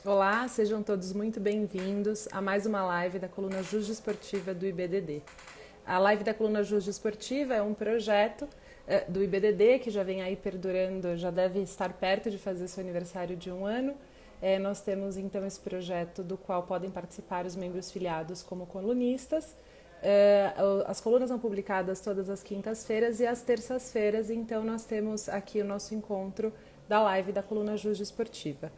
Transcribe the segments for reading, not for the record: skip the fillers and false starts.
Olá, sejam todos muito bem-vindos a mais uma live da coluna Judesportiva do IBDD. A live da coluna Judesportiva é um projeto do IBDD que já vem aí perdurando, já deve estar perto de fazer seu aniversário de 1 ano. Nós temos então esse projeto do qual podem participar os membros filiados como colunistas. As colunas são publicadas todas as quintas-feiras e às terças-feiras, então nós temos aqui o nosso encontro da live da coluna Judesportiva.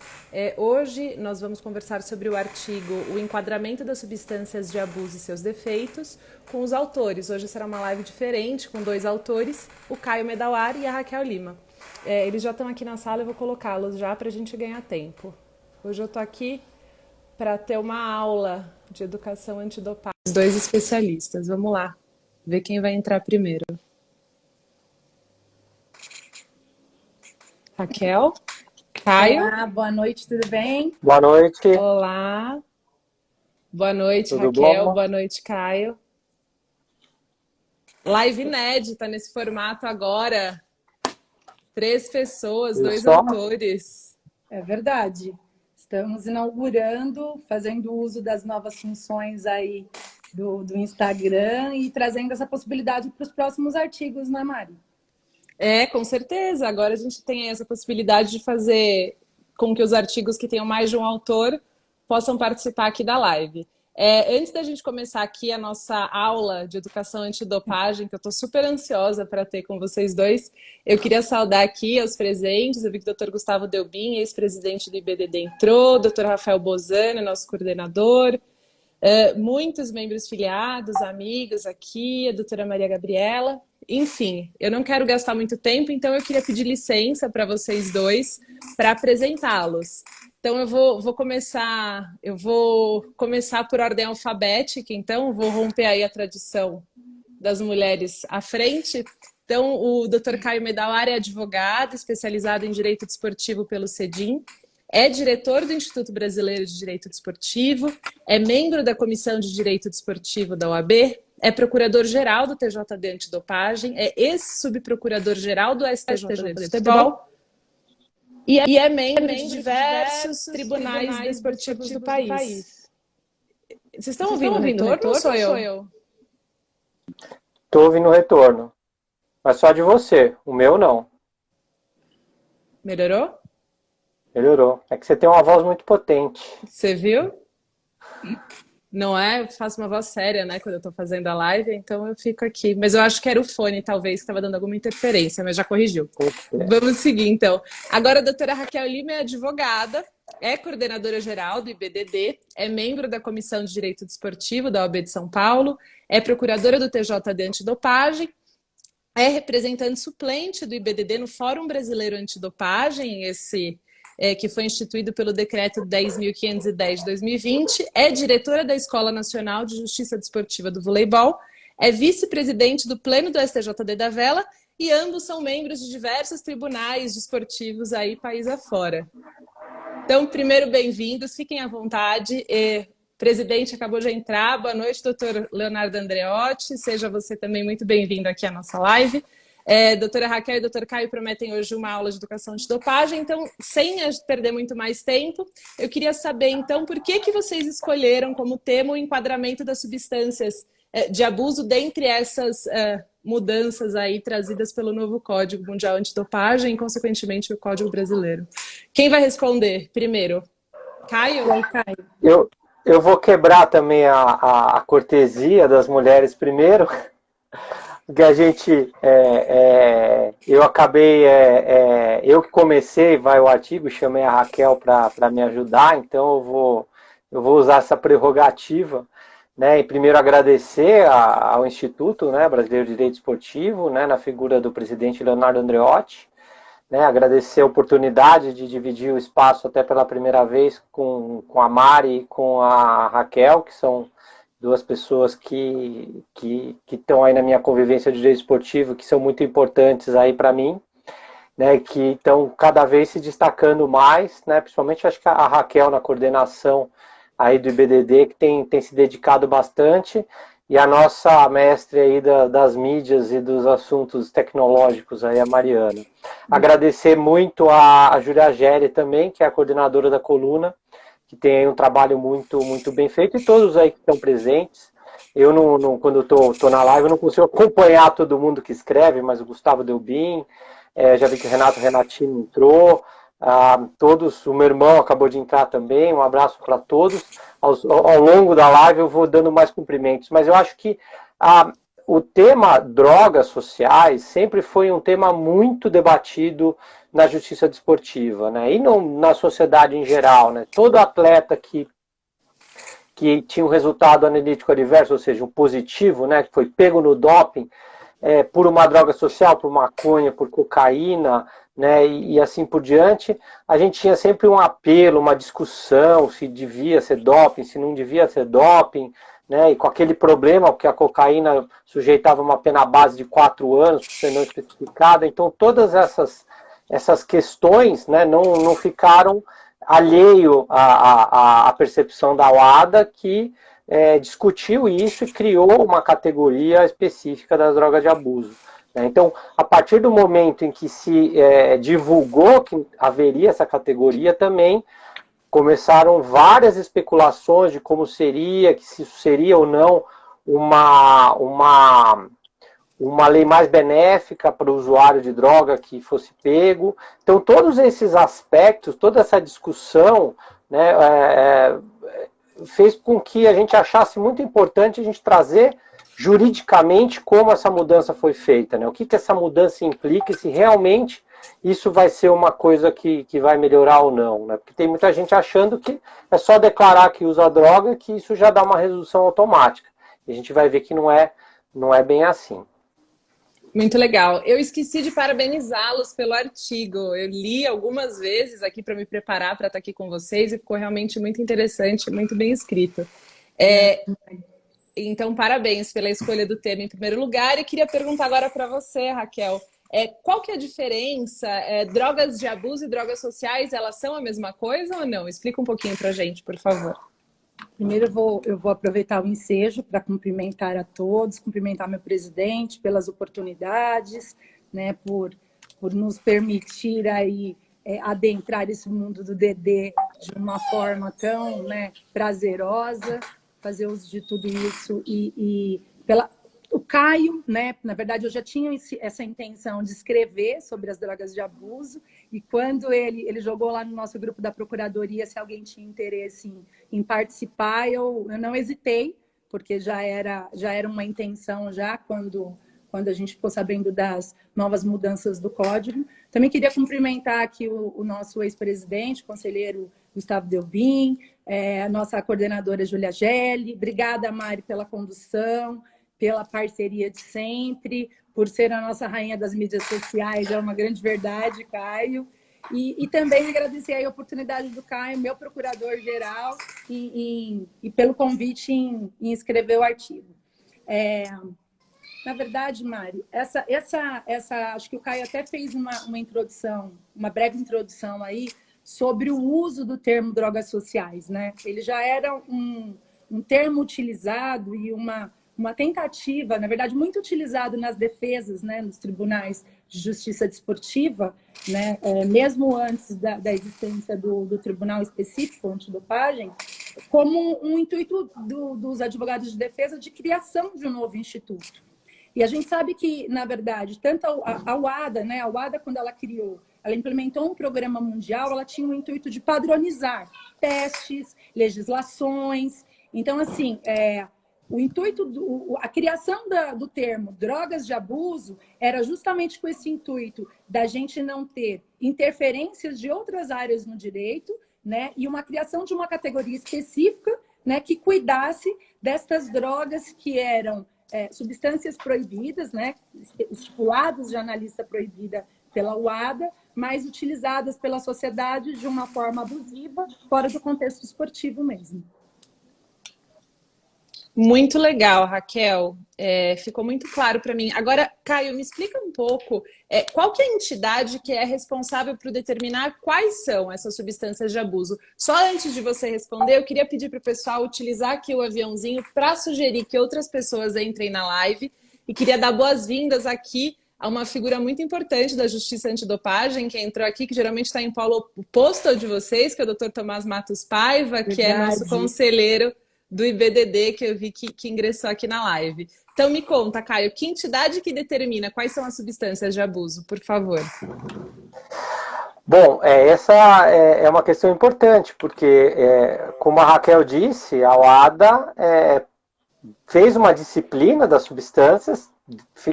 Hoje nós vamos conversar sobre o artigo O Enquadramento das Substâncias de Abuso e Seus Defeitos com os autores. Hoje será uma live diferente, com 2 autores, o Caio Medawar e a Raquel Lima. Eles já estão aqui na sala, eu vou colocá-los já para a gente ganhar tempo. Hoje eu estou aqui para ter uma aula de educação antidopagem. Os 2 especialistas, vamos lá, ver quem vai entrar primeiro. Raquel, Caio. Olá, boa noite, tudo bem? Boa noite. Olá. Boa noite, Tudo Raquel. bom? Boa noite, Caio. Live inédita nesse formato agora. 3 pessoas, Viu 2 só? autores. É verdade. Estamos inaugurando, fazendo uso das novas funções aí do Instagram e trazendo essa possibilidade para os próximos artigos, não é, Mari? Com certeza. Agora a gente tem essa possibilidade de fazer com que os artigos que tenham mais de um autor possam participar aqui da live. Antes da gente começar aqui a nossa aula de educação antidopagem, que eu estou super ansiosa para ter com vocês dois, eu queria saudar aqui os presentes. Eu vi que o Dr. Gustavo Delbin, ex-presidente do IBDD, entrou, o Dr. Rafael Bozani, nosso coordenador, muitos membros filiados, amigos aqui, a doutora Maria Gabriela. Enfim, eu não quero gastar muito tempo, então eu queria pedir licença para vocês dois para apresentá-los. Então eu vou começar por ordem alfabética, então vou romper aí a tradição das mulheres à frente. Então o Dr. Caio Medawar é advogado, especializado em Direito Desportivo pelo CEDIM, é diretor do Instituto Brasileiro de Direito Desportivo, é membro da Comissão de Direito Desportivo da OAB, é procurador-geral do TJD Antidopagem, é ex-subprocurador-geral do STJD do futebol e é membro de diversos tribunais desportivos do país. Vocês estão ouvindo o retorno ou sou eu? Estou ouvindo o retorno. Mas só de você. O meu não. Melhorou? Melhorou. É que você tem uma voz muito potente. Você viu? Não é? Eu faço uma voz séria, né, quando eu tô fazendo a live, então eu fico aqui. Mas eu acho que era o fone, talvez, que estava dando alguma interferência, mas já corrigiu. Vamos seguir, então. Agora, a doutora Raquel Lima é advogada, é coordenadora-geral do IBDD, é membro da Comissão de Direito Desportivo da OAB de São Paulo, é procuradora do TJD Antidopagem, é representante suplente do IBDD no Fórum Brasileiro Antidopagem, que foi instituído pelo Decreto 10.510 de 2020, é diretora da Escola Nacional de Justiça Desportiva do Voleibol, é vice-presidente do Pleno do STJD da Vela e ambos são membros de diversos tribunais desportivos aí, país afora. Então, primeiro, bem-vindos, fiquem à vontade. Presidente acabou de entrar, boa noite, doutor Leonardo Andreotti, seja você também muito bem-vindo aqui à nossa live. Doutora Raquel e doutor Caio prometem hoje uma aula de educação antidopagem, então, sem perder muito mais tempo, eu queria saber, então, por que vocês escolheram como tema o enquadramento das substâncias de abuso dentre essas mudanças aí trazidas pelo novo Código Mundial Antidopagem e, consequentemente, o Código Brasileiro. Quem vai responder primeiro? Caio? Oi, Caio. Eu vou quebrar também a cortesia das mulheres primeiro. Que a gente, eu acabei, eu que comecei, o artigo, chamei a Raquel para me ajudar, então eu vou usar essa prerrogativa, né, e primeiro agradecer ao Instituto, né, Brasileiro de Direito Esportivo, né, na figura do presidente Leonardo Andreotti, né, agradecer a oportunidade de dividir o espaço até pela primeira vez com a Mari e com a Raquel, que são 2 pessoas que estão aí na minha convivência de direito esportivo, que são muito importantes aí para mim, né, que estão cada vez se destacando mais, né, principalmente acho que a Raquel na coordenação aí do IBDD, que tem se dedicado bastante, e a nossa mestre aí das mídias e dos assuntos tecnológicos aí, a Mariana. Agradecer muito a Júlia Gelli também, que é a coordenadora da coluna, que tem aí um trabalho muito bem feito, e todos aí que estão presentes. Eu, quando eu tô na live, eu não consigo acompanhar todo mundo que escreve, mas o Gustavo Delbin, já vi que o Renatinho entrou, todos, o meu irmão acabou de entrar também, um abraço para todos. Ao longo da live eu vou dando mais cumprimentos, mas eu acho que o tema drogas sociais sempre foi um tema muito debatido na justiça desportiva, né? E na sociedade em geral, né? Todo atleta que tinha um resultado analítico adverso, ou seja, um positivo, né, que foi pego no doping, por uma droga social, por maconha, por cocaína, né, e assim por diante, a gente tinha sempre um apelo, uma discussão se devia ser doping, se não devia ser doping, né, e com aquele problema, porque a cocaína sujeitava uma pena base de 4 anos, por ser não especificada. Então todas essas questões, né, não ficaram alheio à percepção da UADA, que discutiu isso e criou uma categoria específica das drogas de abuso. Então, a partir do momento em que se divulgou que haveria essa categoria, também começaram várias especulações de como seria, que se isso seria ou não uma lei mais benéfica para o usuário de droga que fosse pego. Então, todos esses aspectos, toda essa discussão, né, fez com que a gente achasse muito importante a gente trazer juridicamente como essa mudança foi feita, né? O que essa mudança implica e se realmente isso vai ser uma coisa que vai melhorar ou não, né? Porque tem muita gente achando que é só declarar que usa droga que isso já dá uma resolução automática. E a gente vai ver que não é bem assim. Muito legal. Eu esqueci de parabenizá-los pelo artigo. Eu li algumas vezes aqui para me preparar para estar aqui com vocês e ficou realmente muito interessante, muito bem escrito. Então, parabéns pela escolha do tema em primeiro lugar. E queria perguntar agora para você, Raquel, qual que é a diferença? Drogas de abuso e drogas sociais, elas são a mesma coisa ou não? Explica um pouquinho para a gente, por favor. Primeiro eu vou aproveitar o ensejo para cumprimentar a todos, cumprimentar meu presidente pelas oportunidades, né, por nos permitir aí adentrar esse mundo do DD de uma forma tão, né, prazerosa, fazer uso de tudo isso e o Caio, né? Na verdade, eu já tinha essa intenção de escrever sobre as drogas de abuso, e quando ele jogou lá no nosso grupo da Procuradoria se alguém tinha interesse em participar, eu não hesitei, porque já era uma intenção já quando a gente ficou sabendo das novas mudanças do Código. Também queria cumprimentar aqui o nosso ex-presidente, o conselheiro Gustavo Delbin, a nossa coordenadora Júlia Gelli. Obrigada, Mari, pela condução, pela parceria de sempre, por ser a nossa rainha das mídias sociais, é uma grande verdade, Caio. E também agradecer a oportunidade do Caio, meu procurador-geral, e pelo convite em escrever o artigo. Na verdade, Mari, acho que o Caio até fez uma introdução, uma breve introdução aí, sobre o uso do termo drogas sociais, né? Ele já era um termo utilizado e uma tentativa, na verdade, muito utilizado nas defesas, né, nos tribunais de justiça desportiva, né, mesmo antes da existência do tribunal específico antidopagem, como um intuito dos advogados de defesa de criação de um novo instituto. E a gente sabe que, na verdade, tanto a UADA, né, quando ela criou, ela implementou um programa mundial, ela tinha o intuito de padronizar testes, legislações. Então, assim, o intuito, a criação do termo drogas de abuso era justamente com esse intuito da gente não ter interferências de outras áreas no direito, né, e uma criação de uma categoria específica, né, que cuidasse destas drogas que eram substâncias proibidas, né, estipuladas já na lista proibida pela UADA, mas utilizadas pela sociedade de uma forma abusiva, fora do contexto esportivo mesmo. Muito legal, Raquel. Ficou muito claro para mim. Agora, Caio, me explica um pouco qual que é a entidade que é responsável por determinar quais são essas substâncias de abuso. Só antes de você responder, eu queria pedir para o pessoal utilizar aqui o aviãozinho para sugerir que outras pessoas entrem na live, e queria dar boas-vindas aqui a uma figura muito importante da justiça antidopagem, que entrou aqui, que geralmente está em polo oposto ao de vocês, que é o Dr. Tomás Matos Paiva, que é nosso conselheiro do IBDD, que eu vi que ingressou aqui na live. Então me conta, Caio, que entidade que determina quais são as substâncias de abuso, por favor? Bom, essa é uma questão importante, porque, como a Raquel disse, a OADA fez uma disciplina das substâncias,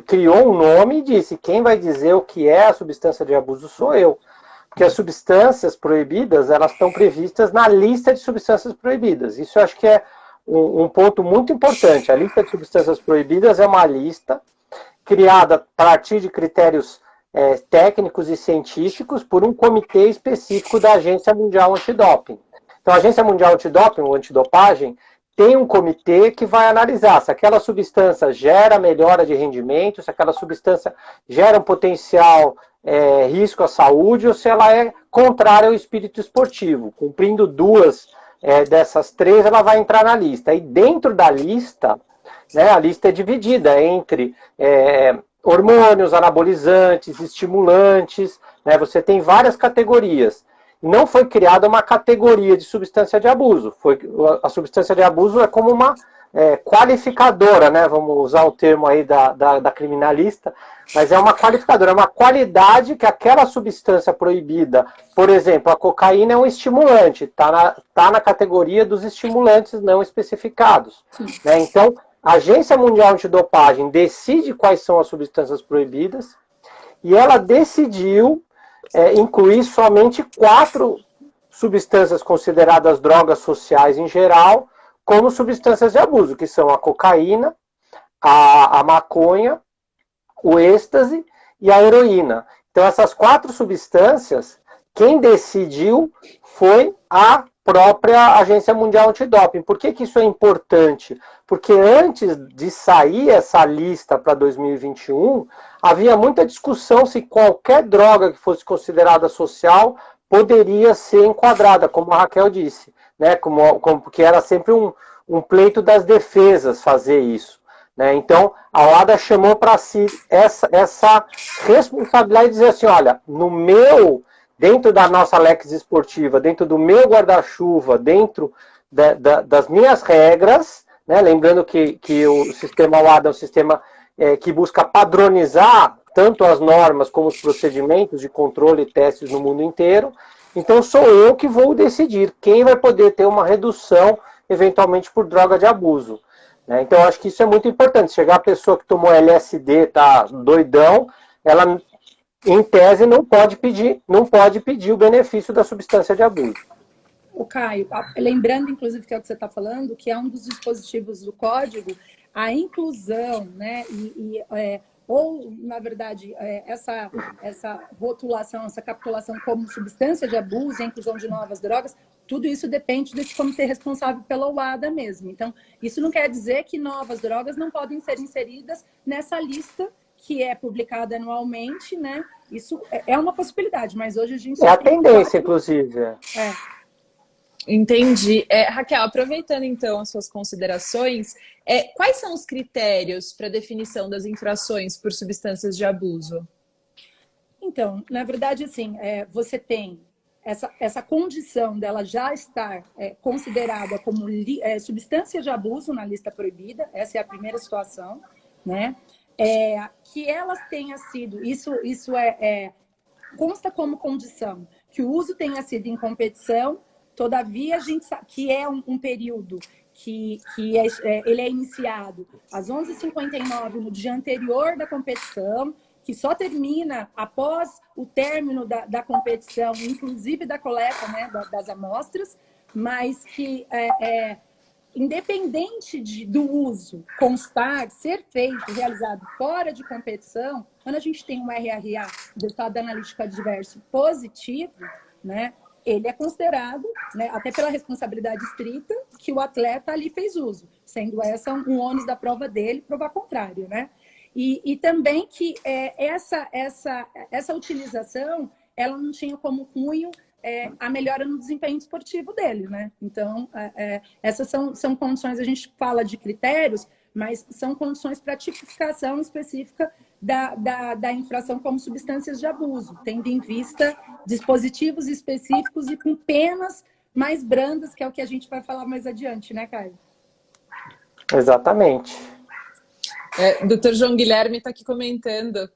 criou um nome e disse: quem vai dizer o que é a substância de abuso sou eu. Porque as substâncias proibidas, elas estão previstas na lista de substâncias proibidas. Isso eu acho que é um ponto muito importante. A lista de substâncias proibidas é uma lista criada a partir de critérios técnicos e científicos por um comitê específico da Agência Mundial Antidoping. Então, a Agência Mundial Antidoping, ou antidopagem, tem um comitê que vai analisar se aquela substância gera melhora de rendimento, se aquela substância gera um potencial risco à saúde, ou se ela é contrária ao espírito esportivo. Cumprindo duas dessas três, ela vai entrar na lista. E dentro da lista, né, a lista é dividida entre hormônios, anabolizantes, estimulantes, né, você tem várias categorias. Não foi criada uma categoria de substância de abuso. A substância de abuso é como uma qualificadora, né? Vamos usar o termo aí da criminalista, mas é uma qualificadora, é uma qualidade que aquela substância proibida, por exemplo, a cocaína é um estimulante, tá na categoria dos estimulantes não especificados. Né? Então, a Agência Mundial Antidopagem decide quais são as substâncias proibidas e ela decidiu incluir somente 4 substâncias consideradas drogas sociais em geral como substâncias de abuso, que são a cocaína, a maconha, o êxtase e a heroína. Então, essas 4 substâncias, quem decidiu foi a própria Agência Mundial Antidoping. Por que isso é importante? Porque antes de sair essa lista para 2021, havia muita discussão se qualquer droga que fosse considerada social poderia ser enquadrada, como a Raquel disse, né? Porque era sempre um pleito das defesas fazer isso. Né? Então, a OADA chamou para si essa responsabilidade de dizer assim, olha, dentro da nossa lex esportiva, dentro do meu guarda-chuva, dentro das minhas regras, né? Lembrando que o sistema OADA é um sistema que busca padronizar tanto as normas como os procedimentos de controle e testes no mundo inteiro. Então, sou eu que vou decidir quem vai poder ter uma redução, eventualmente, por droga de abuso. Né? Então, acho que isso é muito importante. Chegar a pessoa que tomou LSD, tá doidão, ela, em tese, não pode pedir o benefício da substância de abuso. O Caio, lembrando, inclusive, que é o que você está falando, que é um dos dispositivos do código, a inclusão, né, ou, na verdade, essa rotulação, essa capitulação como substância de abuso, a inclusão de novas drogas, tudo isso depende desse comitê responsável pela OADA mesmo. Então, isso não quer dizer que novas drogas não podem ser inseridas nessa lista que é publicada anualmente, né? Isso é uma possibilidade, mas hoje a gente... É a tendência, inclusive. Entendi. Raquel, aproveitando então as suas considerações, quais são os critérios para definição das infrações por substâncias de abuso? Então, na verdade, assim, você tem essa condição dela já estar considerada como substância de abuso na lista proibida, essa é a primeira situação, né? Que ela tenha sido, isso consta como condição, que o uso tenha sido em competição. Todavia, a gente sabe que é um período que ele é iniciado às 11h59 no dia anterior da competição, que só termina após o término da competição, inclusive da coleta, né, das amostras, mas que, independente do uso constar, ser feito, realizado fora de competição, quando a gente tem um RRA, resultado analítico adverso positivo, né, ele é considerado, né, até pela responsabilidade estrita, que o atleta ali fez uso, sendo essa um ônus da prova dele provar contrário, né? E também que essa utilização, ela não tinha como cunho a melhora no desempenho esportivo dele, né? Então, essas são condições, a gente fala de critérios, mas são condições para tipificação específica da infração como substâncias de abuso, tendo em vista dispositivos específicos e com penas mais brandas, que é o que a gente vai falar mais adiante, né, Caio? Exatamente. Dr. João Guilherme está aqui comentando.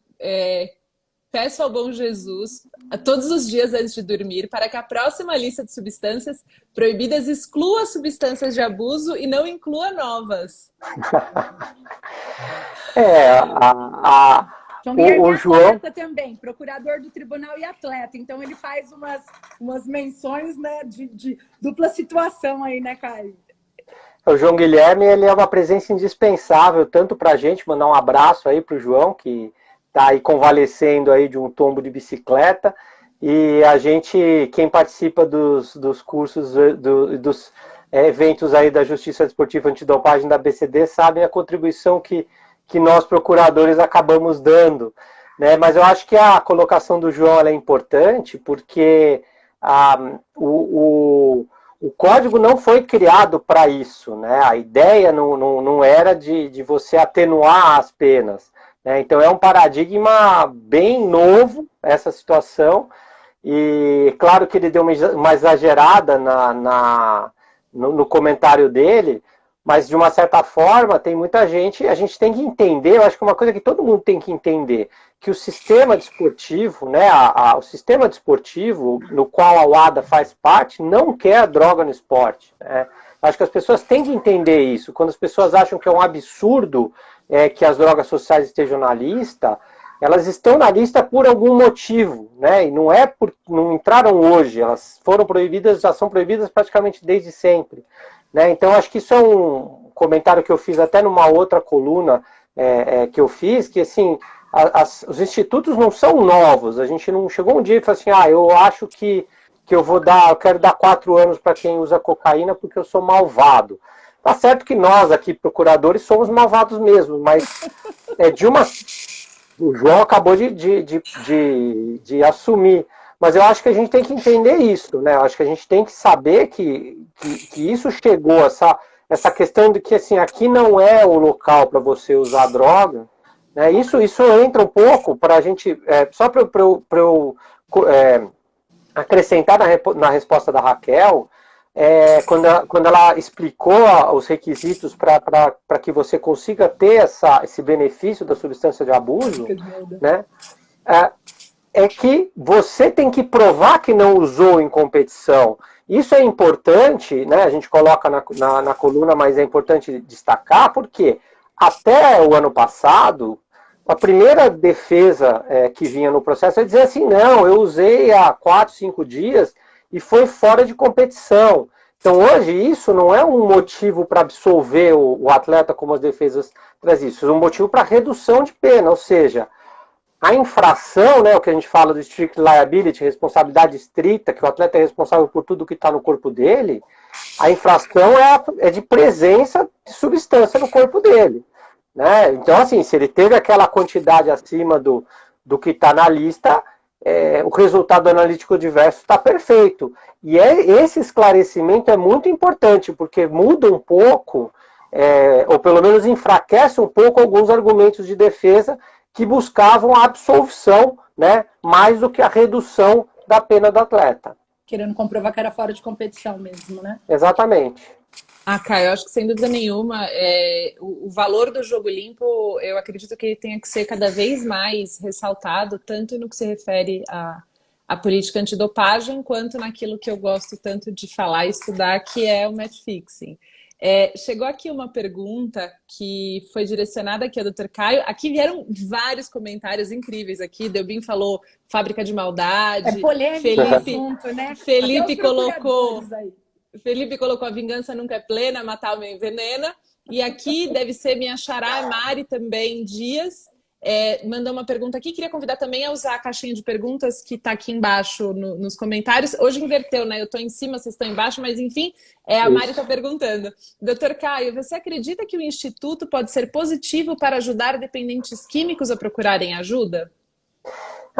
Peço ao bom Jesus, a todos os dias antes de dormir, para que a próxima lista de substâncias proibidas exclua substâncias de abuso e não inclua novas. João Guilherme o é João atleta também, procurador do tribunal e atleta. Então ele faz umas menções, né, de dupla situação aí, né, Caio? O João Guilherme, ele é uma presença indispensável, tanto para a gente, mandar um abraço aí para o João, que está aí convalescendo aí de um tombo de bicicleta, e a gente, quem participa dos cursos, dos eventos aí da Justiça Desportiva Antidopagem da BCD, sabem a contribuição que nós, procuradores, acabamos dando, né? Mas eu acho que a colocação do João ela é importante, porque o código não foi criado para isso, né? A ideia não era de você atenuar as penas, né? Então é um paradigma bem novo essa situação, e claro que ele deu uma exagerada no comentário dele, mas de uma certa forma tem muita gente, a gente tem que entender, eu acho que uma coisa que todo mundo tem que entender, que o sistema desportivo, né, o sistema desportivo no qual a UADA faz parte, não quer a droga no esporte, né? Acho que as pessoas têm que entender isso. Quando as pessoas acham que é um absurdo que as drogas sociais estejam na lista, elas estão na lista por algum motivo, né? E não entraram hoje, elas foram proibidas, já são proibidas praticamente desde sempre, né? Então acho que isso é um comentário que eu fiz até numa outra coluna que eu fiz, que assim, os institutos não são novos, a gente não chegou um dia e falou assim, eu acho que eu quero dar 4 anos para quem usa cocaína porque eu sou malvado. Tá certo que nós aqui, procuradores, somos malvados mesmo, mas o João acabou de assumir. Mas eu acho que a gente tem que entender isso, né? Eu acho que a gente tem que saber que isso chegou, essa questão de que assim, aqui não é o local para você usar droga, né? Isso entra um pouco para a gente, só para eu acrescentar na resposta da Raquel, quando ela explicou os requisitos para que você consiga ter esse benefício da substância de abuso, né? É que você tem que provar que não usou em competição. Isso é importante, né? A gente coloca na coluna, mas é importante destacar, porque até o ano passado, a primeira defesa que vinha no processo é dizer assim, não, eu usei há 4, 5 dias e foi fora de competição. Então hoje isso não é um motivo para absolver o atleta, como as defesas trazem isso, é um motivo para redução de pena, ou seja, a infração, né, o que a gente fala do strict liability, responsabilidade estrita, que o atleta é responsável por tudo que está no corpo dele, a infração é de presença de substância no corpo dele, né? Então, assim, se ele teve aquela quantidade acima do que está na lista, o resultado analítico diverso está perfeito. E esse esclarecimento é muito importante, porque muda um pouco, ou pelo menos enfraquece um pouco alguns argumentos de defesa que buscavam a absolvição, né, mais do que a redução da pena do atleta. Querendo comprovar que era fora de competição mesmo, né? Exatamente. Caio, eu acho que sem dúvida nenhuma, o valor do jogo limpo, eu acredito que ele tenha que ser cada vez mais ressaltado, tanto no que se refere à política antidopagem, quanto naquilo que eu gosto tanto de falar e estudar, que é o match fixing. Chegou aqui uma pergunta que foi direcionada aqui ao Dr. Caio. Aqui vieram vários comentários incríveis aqui. Delbin falou fábrica de maldade. É polêmico o assunto, né? Felipe colocou a vingança nunca é plena, matar uma envenena. E aqui deve ser minha xará, Mari também, Dias. Mandou uma pergunta aqui. Queria convidar também a usar a caixinha de perguntas que está aqui embaixo nos comentários. Hoje inverteu, né? Eu estou em cima, vocês estão embaixo, mas enfim, a Mari está perguntando. Dr. Caio, você acredita que o Instituto pode ser positivo para ajudar dependentes químicos a procurarem ajuda?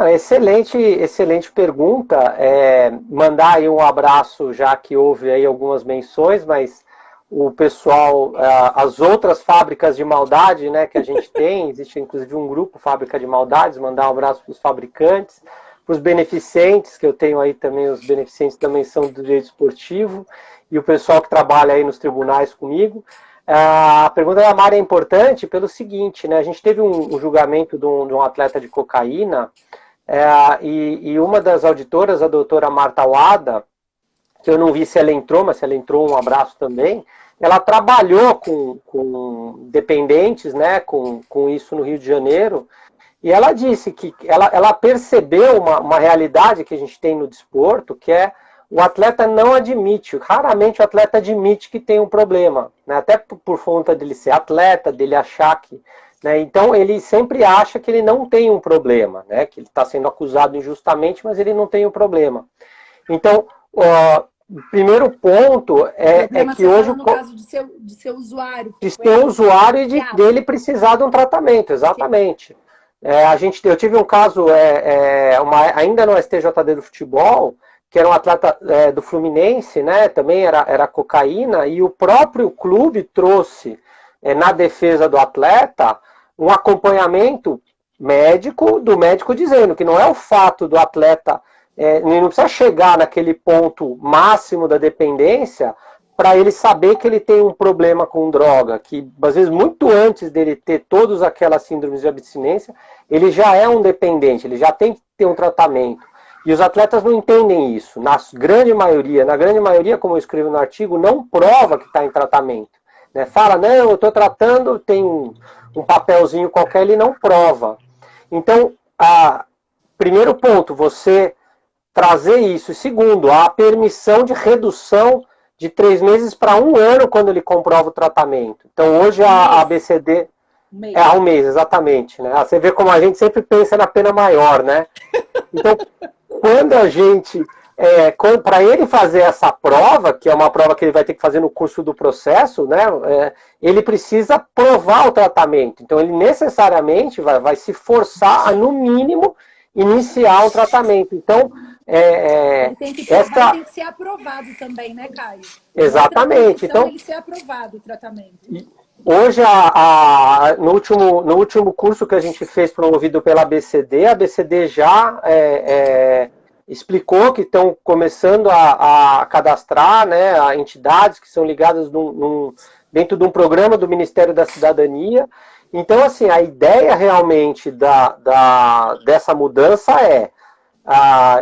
Excelente pergunta. Mandar aí um abraço, já que houve aí algumas menções, mas o pessoal, as outras fábricas de maldade, né, que a gente tem, existe inclusive um grupo Fábrica de Maldades, mandar um abraço para os fabricantes, para os beneficentes, que eu tenho aí também, os beneficentes também são do direito esportivo, e o pessoal que trabalha aí nos tribunais comigo. A pergunta da Mari é importante pelo seguinte, né, a gente teve um julgamento de um atleta de cocaína, e uma das auditoras, a doutora Marta Wada, que eu não vi se ela entrou, mas se ela entrou, um abraço também. Ela trabalhou com dependentes, né, com isso no Rio de Janeiro, e ela disse que ela percebeu uma realidade que a gente tem no desporto, que é o atleta não admite, raramente o atleta admite que tem um problema, né, até por conta dele ser atleta, dele achar que... Né, então ele sempre acha que ele não tem um problema, né, que ele está sendo acusado injustamente, mas ele não tem um problema. Então, o primeiro ponto é que hoje... no caso de ser usuário. De ser usuário e dele precisar de um tratamento, exatamente. Eu tive um caso ainda no STJD do futebol, que era um atleta do Fluminense, né, também era cocaína, e o próprio clube trouxe, na defesa do atleta, um acompanhamento médico, do médico dizendo que não é o fato do atleta... não precisa chegar naquele ponto máximo da dependência para ele saber que ele tem um problema com droga, que às vezes muito antes dele ter todas aquelas síndromes de abstinência, ele já é um dependente, ele já tem que ter um tratamento. E os atletas não entendem isso. Na grande maioria, como eu escrevo no artigo, não prova que está em tratamento. Né? Fala, não, eu estou tratando, tem um papelzinho qualquer, ele não prova. Então, primeiro ponto, você trazer isso. E segundo, a permissão de redução de 3 meses para 1 ano quando ele comprova o tratamento. Então, hoje a ABCD... um mês, exatamente. Né? Você vê como a gente sempre pensa na pena maior, né? Então, quando a gente... para ele fazer essa prova, que é uma prova que ele vai ter que fazer no curso do processo, né? Ele precisa provar o tratamento. Então, ele necessariamente vai se forçar a, no mínimo, iniciar o tratamento. Então, ele tem que ser aprovado também, né, Caio? Exatamente. Então, ele ser aprovado o tratamento. Hoje, no último curso que a gente fez promovido pela ABCD, a ABCD já explicou que estão começando a cadastrar, né, a entidades que são ligadas dentro de um programa do Ministério da Cidadania. Então, assim, a ideia realmente dessa mudança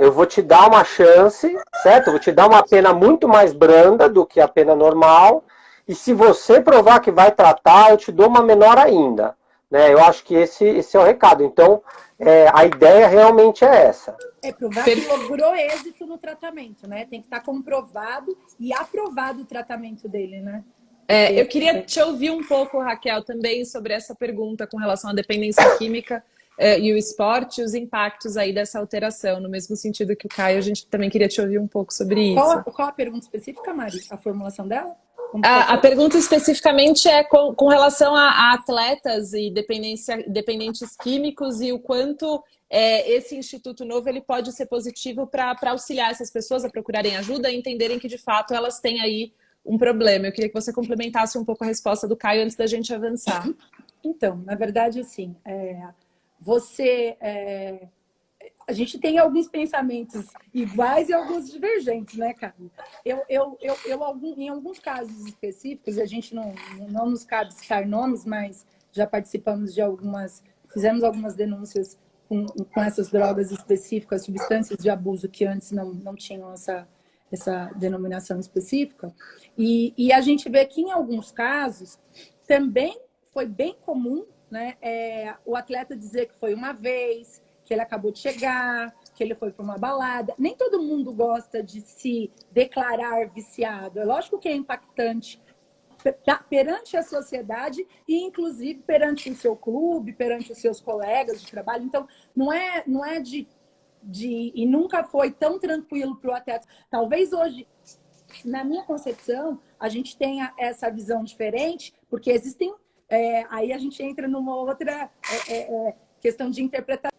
eu vou te dar uma chance, certo? Eu vou te dar uma pena muito mais branda do que a pena normal, e se você provar que vai tratar, eu te dou uma menor ainda. Né? Eu acho que esse é o recado. Então, a ideia realmente é essa. Provar que logrou êxito no tratamento, né? Tem que estar comprovado e aprovado o tratamento dele, né? Eu queria te ouvir um pouco, Raquel, também sobre essa pergunta com relação à dependência química e o esporte, os impactos aí dessa alteração. No mesmo sentido que o Caio, a gente também queria te ouvir um pouco sobre isso. Qual a pergunta específica, Mari? A formulação dela? A pergunta especificamente é com relação a atletas e dependentes químicos e o quanto esse Instituto Novo ele pode ser positivo para auxiliar essas pessoas a procurarem ajuda e entenderem que, de fato, elas têm aí um problema. Eu queria que você complementasse um pouco a resposta do Caio antes da gente avançar. Então, na verdade, assim, a gente tem alguns pensamentos iguais e alguns divergentes, né, cara? Em alguns casos específicos, a gente não nos cabe citar nomes, mas já participamos fizemos algumas denúncias com essas drogas específicas, substâncias de abuso que antes não tinham essa denominação específica. E a gente vê que, em alguns casos, também foi bem comum, né, o atleta dizer que foi uma vez, que ele acabou de chegar, que ele foi para uma balada. Nem todo mundo gosta de se declarar viciado. É lógico que é impactante perante a sociedade e, inclusive, perante o seu clube, perante os seus colegas de trabalho. Então, não é e nunca foi tão tranquilo para o atleta. Talvez hoje, na minha concepção, a gente tenha essa visão diferente, porque existem... aí a gente entra numa outra questão de interpretação.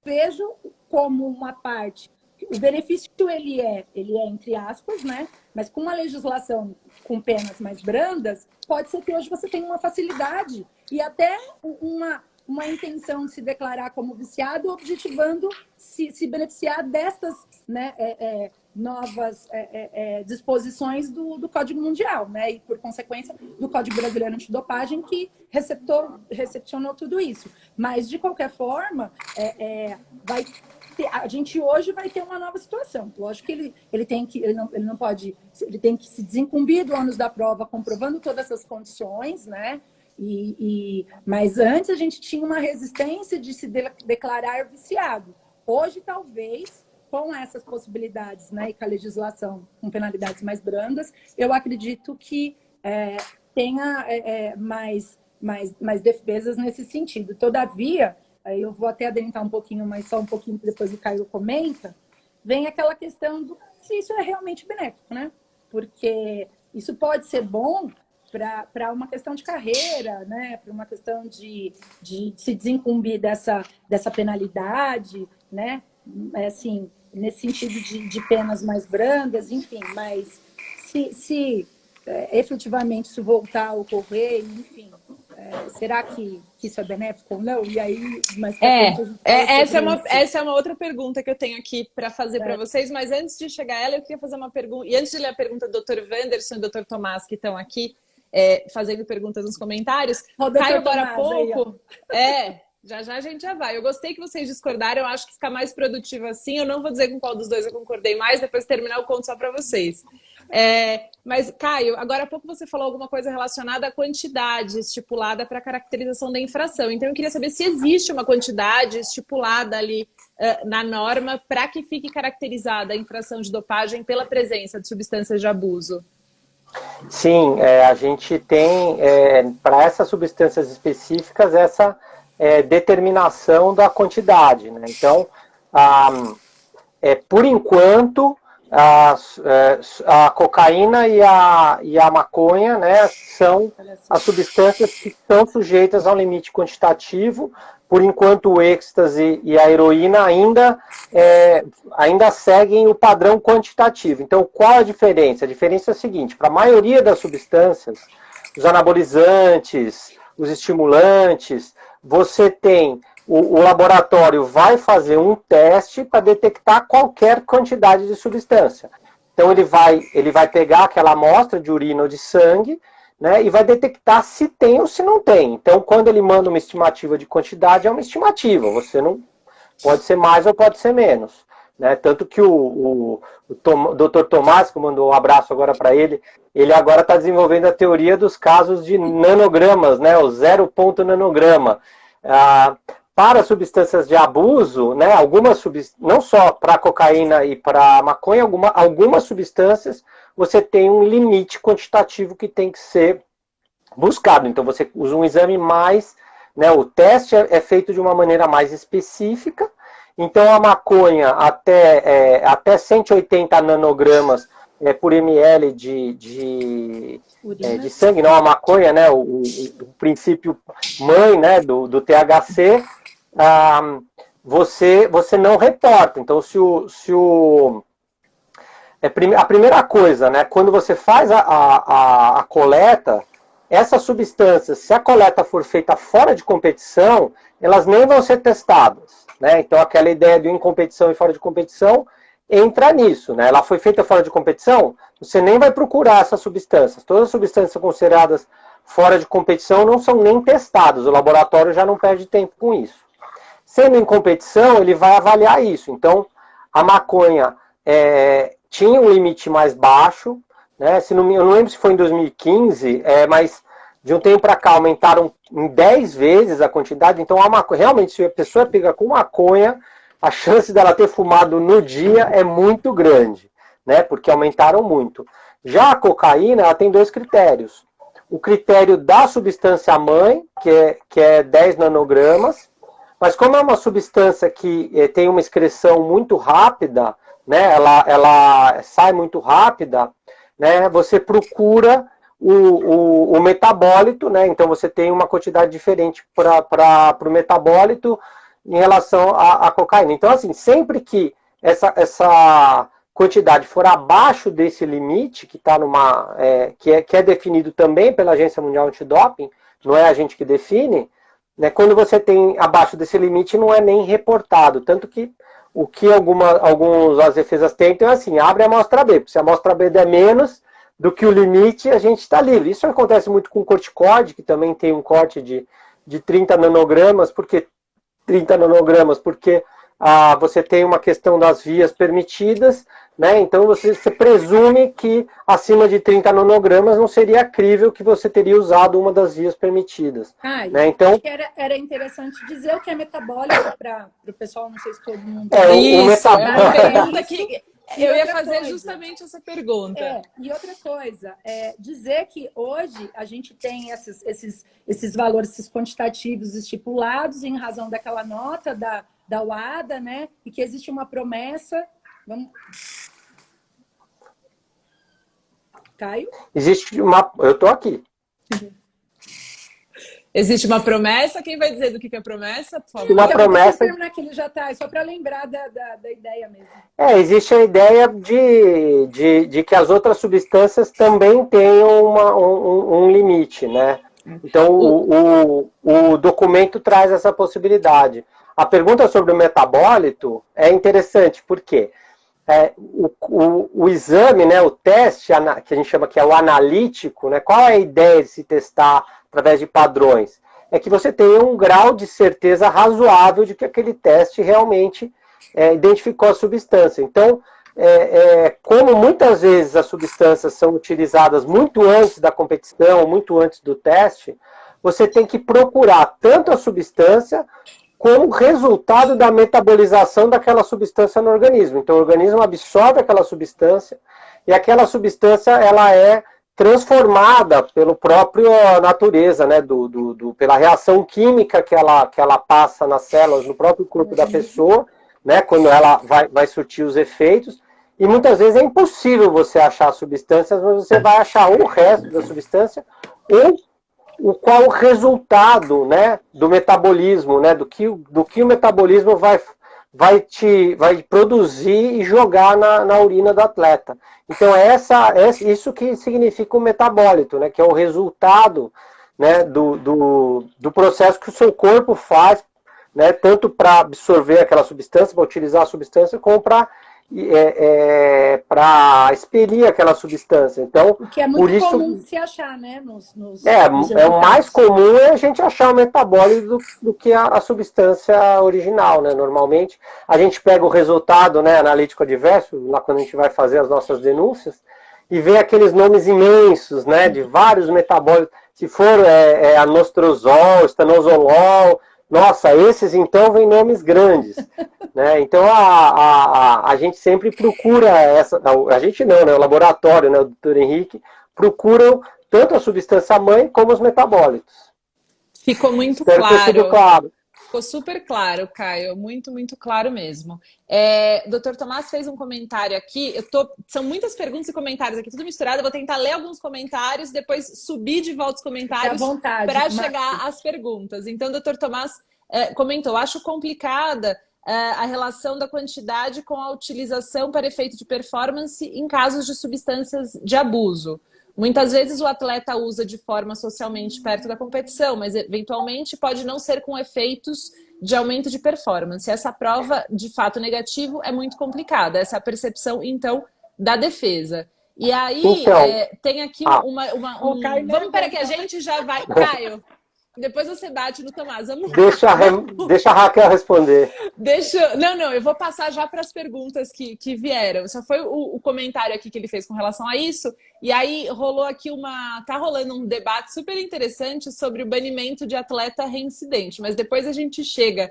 Vejo como uma parte o benefício ele é entre aspas, né? Mas com uma legislação com penas mais brandas, pode ser que hoje você tenha uma facilidade e até uma intenção de se declarar como viciado, objetivando se beneficiar destas, né, novas disposições do Código Mundial, né? E, por consequência, do Código Brasileiro Antidopagem, que recepcionou tudo isso. Mas, de qualquer forma, a gente hoje vai ter uma nova situação. Lógico que ele tem que se desincumbir do ônus da prova, comprovando todas essas condições, né? Mas antes a gente tinha uma resistência de se declarar viciado. Hoje, talvez, com essas possibilidades, né, e com a legislação com penalidades mais brandas, eu acredito que tenha mais defesas nesse sentido. Todavia, eu vou até adentrar um pouquinho, mas só um pouquinho, depois o Caio comenta, vem aquela questão do se isso é realmente benéfico, né? Porque isso pode ser bom para uma questão de carreira, né? Para uma questão de se desincumbir dessa penalidade, né? Assim, nesse sentido de penas mais brandas, enfim, mas se efetivamente isso voltar a ocorrer, enfim, será que isso é benéfico ou não? E aí, mais pra frente, essa é uma outra pergunta que eu tenho aqui para fazer para vocês, mas antes de chegar a ela, eu queria fazer uma pergunta, e antes de ler a pergunta do Dr. Wanderson e do Dr. Tomás, que estão aqui fazendo perguntas nos comentários, Caio agora há pouco... Já a gente já vai. Eu gostei que vocês discordaram, eu acho que fica mais produtivo assim. Eu não vou dizer com qual dos dois eu concordei mais, depois de terminar eu conto só para vocês. Mas, Caio, agora há pouco você falou alguma coisa relacionada à quantidade estipulada para a caracterização da infração. Então, eu queria saber se existe uma quantidade estipulada ali na norma para que fique caracterizada a infração de dopagem pela presença de substâncias de abuso. Sim, a gente tem, para essas substâncias específicas, essa determinação da quantidade, né? Então, por enquanto, a cocaína e a maconha, né, são as substâncias que estão sujeitas ao limite quantitativo. Por enquanto, o êxtase e a heroína ainda seguem o padrão quantitativo. Então, qual a diferença? A diferença é a seguinte: para a maioria das substâncias, os anabolizantes, os estimulantes, você tem, o laboratório vai fazer um teste para detectar qualquer quantidade de substância. Então ele vai pegar aquela amostra de urina ou de sangue, né, e vai detectar se tem ou se não tem. Então quando ele manda uma estimativa de quantidade, é uma estimativa, você não pode ser mais ou pode ser menos. Né? Tanto que o Dr. Tomás, que mandou um abraço agora para ele agora está desenvolvendo a teoria dos casos de nanogramas, né? O 0 ponto nanograma. Para substâncias de abuso, né? Não só para cocaína e para maconha, algumas substâncias você tem um limite quantitativo que tem que ser buscado. Então você usa um exame mais, né? O teste é feito de uma maneira mais específica. Então, a maconha até 180 nanogramas por ml de sangue, não a maconha, né, o princípio mãe, né, do THC, você não reporta. Então, a primeira coisa, né, quando você faz a coleta, essas substâncias, se a coleta for feita fora de competição, elas nem vão ser testadas. Né? Então, aquela ideia de em competição e fora de competição entra nisso. Né? Ela foi feita fora de competição, você nem vai procurar essas substâncias. Todas as substâncias consideradas fora de competição não são nem testadas. O laboratório já não perde tempo com isso. Sendo em competição, ele vai avaliar isso. Então, a maconha tinha um limite mais baixo. Né? Eu não lembro se foi em 2015, mas de um tempo para cá aumentaram em 10 vezes a quantidade. Então, realmente, se a pessoa pega com maconha, a chance dela ter fumado no dia é muito grande, né? Porque aumentaram muito. Já a cocaína, ela tem 2 critérios. O critério da substância mãe, que é 10 nanogramas, mas como é uma substância que tem uma excreção muito rápida, né? Ela sai muito rápida, né? Você procura o metabólito, né? Então você tem uma quantidade diferente para o metabólito em relação à cocaína. Então, assim, sempre que essa quantidade for abaixo desse limite, que está numa. Que é definido também pela Agência Mundial Antidoping, não é a gente que define, né, quando você tem abaixo desse limite, não é nem reportado. Tanto que o que as defesas tentam é assim, abre a amostra B. Se a amostra B der menos do que o limite, a gente está livre. Isso acontece muito com o corticoide, que também tem um corte de 30 nanogramas. Por que 30 nanogramas? Porque você tem uma questão das vias permitidas, né? Então você presume que acima de 30 nanogramas não seria crível que você teria usado uma das vias permitidas. Né? Então, acho que era interessante dizer o que é metabólico para o pessoal, não sei se todo mundo... Isso, é uma pergunta que eu ia fazer justamente essa pergunta. E outra coisa, dizer que hoje a gente tem esses valores, esses quantitativos estipulados em razão daquela nota da UADA, né? E que existe uma promessa... Caio? Existe uma... Eu estou aqui. Existe uma promessa? Quem vai dizer do que é promessa, por favor? Uma promessa... terminar que ele já está, só para lembrar da ideia mesmo. Existe a ideia de que as outras substâncias também tenham um limite, né? Então, o documento traz essa possibilidade. A pergunta sobre o metabólito é interessante, porque o exame, né, o teste, que a gente chama que é o analítico, né, qual é a ideia de se testar através de padrões? É que você tenha um grau de certeza razoável de que aquele teste realmente identificou a substância. Então, como muitas vezes as substâncias são utilizadas muito antes da competição, muito antes do teste, você tem que procurar tanto a substância como resultado da metabolização daquela substância no organismo. Então, o organismo absorve aquela substância e aquela substância ela é transformada pela própria natureza, né, pela reação química que ela passa nas células, no próprio corpo da pessoa, né, quando ela vai surtir os efeitos. E muitas vezes é impossível você achar substâncias, mas você vai achar ou o resto da substância ou qual o resultado, né, do metabolismo, né, do que o metabolismo vai produzir e jogar na urina do atleta. Então, isso que significa o metabólito, né, que é o resultado, né, do processo que o seu corpo faz, né, tanto para absorver aquela substância, para utilizar a substância, como para expelir aquela substância. Então, o que é muito comum de se achar, né? Nos o mais comum é a gente achar o metabólito do que a substância original, né? Normalmente, a gente pega o resultado, né, analítico adverso, lá quando a gente vai fazer as nossas denúncias, e vê aqueles nomes imensos, né, de vários metabólitos. Se for anostrozol, estanozolol, nossa, esses então vêm nomes grandes, né? Então a gente sempre procura a gente não, né? O laboratório, né? O Dr. Henrique procuram tanto a substância mãe como os metabólitos. Ficou muito Espero ter sido claro. Ficou super claro, Caio. Muito, muito claro mesmo. Dr. Tomás fez um comentário aqui. São muitas perguntas e comentários aqui, tudo misturado. Eu vou tentar ler alguns comentários, depois subir de volta os comentários para chegar às perguntas. Então, o Dr. Tomás comentou: acho complicada a relação da quantidade com a utilização para efeito de performance em casos de substâncias de abuso. Muitas vezes o atleta usa de forma socialmente perto da competição, mas eventualmente pode não ser com efeitos de aumento de performance. Essa prova de fato negativo é muito complicada. Essa é a percepção, então, da defesa. E aí, tem aqui vamos para que a gente já vai... Caio, depois você bate no Tomás. Deixa a Raquel responder. Não, eu vou passar já para as perguntas que vieram. Só foi o comentário aqui que ele fez com relação a isso. E aí rolou aqui tá rolando um debate super interessante sobre o banimento de atleta reincidente. Mas depois a gente chega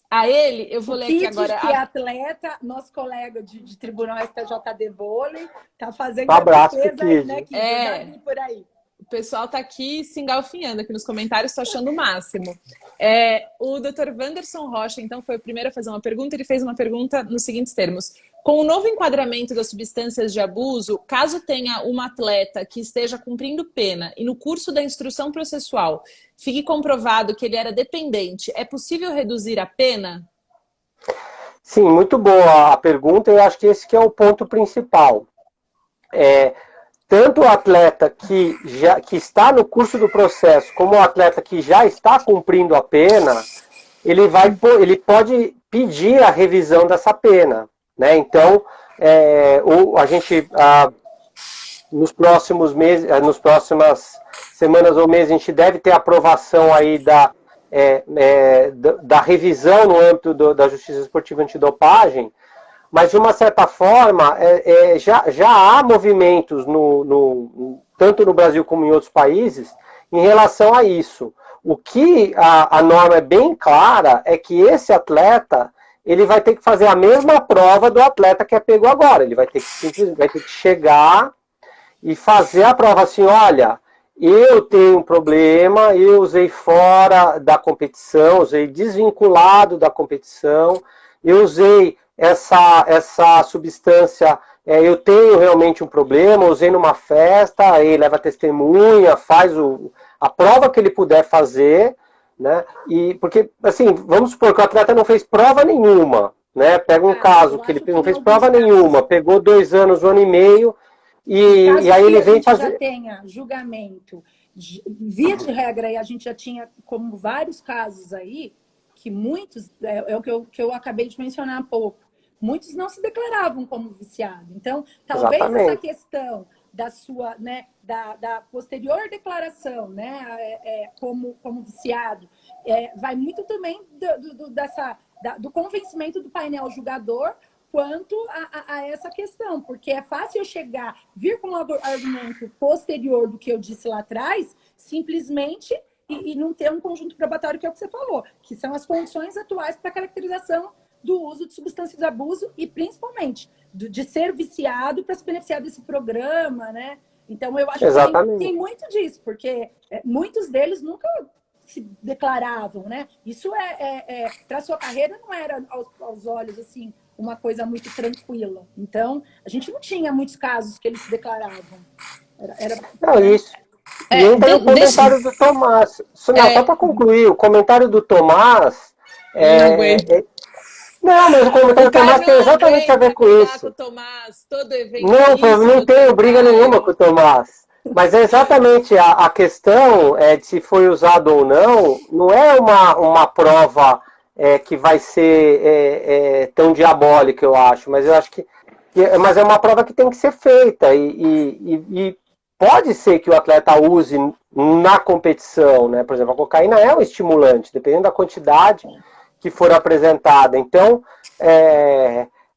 a ele. Eu vou ler aqui agora. Que é atleta, nosso colega de tribunal STJD Vôlei, tá fazendo um abraço pro aí, né, por aí. O pessoal tá aqui se engalfinhando aqui nos comentários, tô achando o máximo. O Dr. Wanderson Rocha, então, foi o primeiro a fazer uma pergunta. Ele fez uma pergunta nos seguintes termos: com o novo enquadramento das substâncias de abuso, caso tenha uma atleta que esteja cumprindo pena e no curso da instrução processual fique comprovado que ele era dependente, é possível reduzir a pena? Sim, muito boa a pergunta. Eu acho que esse que é o ponto principal. Tanto o atleta que está no curso do processo, como o atleta que já está cumprindo a pena, ele pode pedir a revisão dessa pena, né? Então, a gente, nos próximos meses, nas próximas semanas ou meses, a gente deve ter aprovação aí da revisão no âmbito da Justiça Esportiva Antidopagem, mas de uma certa forma já há movimentos tanto no Brasil como em outros países em relação a isso. O que a norma é bem clara é que esse atleta ele vai ter que fazer a mesma prova do atleta que é pego agora. Ele vai ter que chegar e fazer a prova assim, olha, eu tenho um problema, eu usei fora da competição, usei desvinculado da competição, eu usei essa substância, eu tenho realmente um problema, usei numa festa, aí leva testemunha, faz a prova que ele puder fazer, né? E porque, assim, vamos supor que o atleta não fez prova nenhuma, né? Pega um caso que ele não fez prova nenhuma, pegou 2 anos, 1 ano e meio, e aí ele vem fazer... já tenha julgamento, via de regra, e a gente já tinha como vários casos aí, que muitos, é o que eu acabei de mencionar há pouco, muitos não se declaravam como viciado. Então, talvez essa questão da sua, né, da posterior declaração, né, como viciado, vai muito também do convencimento do painel julgador quanto a essa questão, porque é fácil eu vir com um argumento posterior do que eu disse lá atrás, simplesmente, e não ter um conjunto probatório, que é o que você falou, que são as condições atuais para a caracterização do uso de substâncias de abuso e, principalmente, de ser viciado para se beneficiar desse programa, né? Então, eu acho que tem muito disso, porque muitos deles nunca se declaravam, né? Isso para a sua carreira não era, aos olhos, assim, uma coisa muito tranquila. Então, a gente não tinha muitos casos que eles se declaravam. Não, isso. E entra o comentário do Tomás. Só para concluir, o comentário do Tomás... Não, mas o comentário do Tomás tem exatamente a ver com isso. Não tenho briga nenhuma com o Tomás. Mas é exatamente a questão de se foi usado ou não é uma prova que vai ser tão diabólica, eu acho. Mas eu acho mas é uma prova que tem que ser feita. E pode ser que o atleta use na competição, né? Por exemplo, a cocaína é um estimulante, dependendo da quantidade que for apresentada. Então,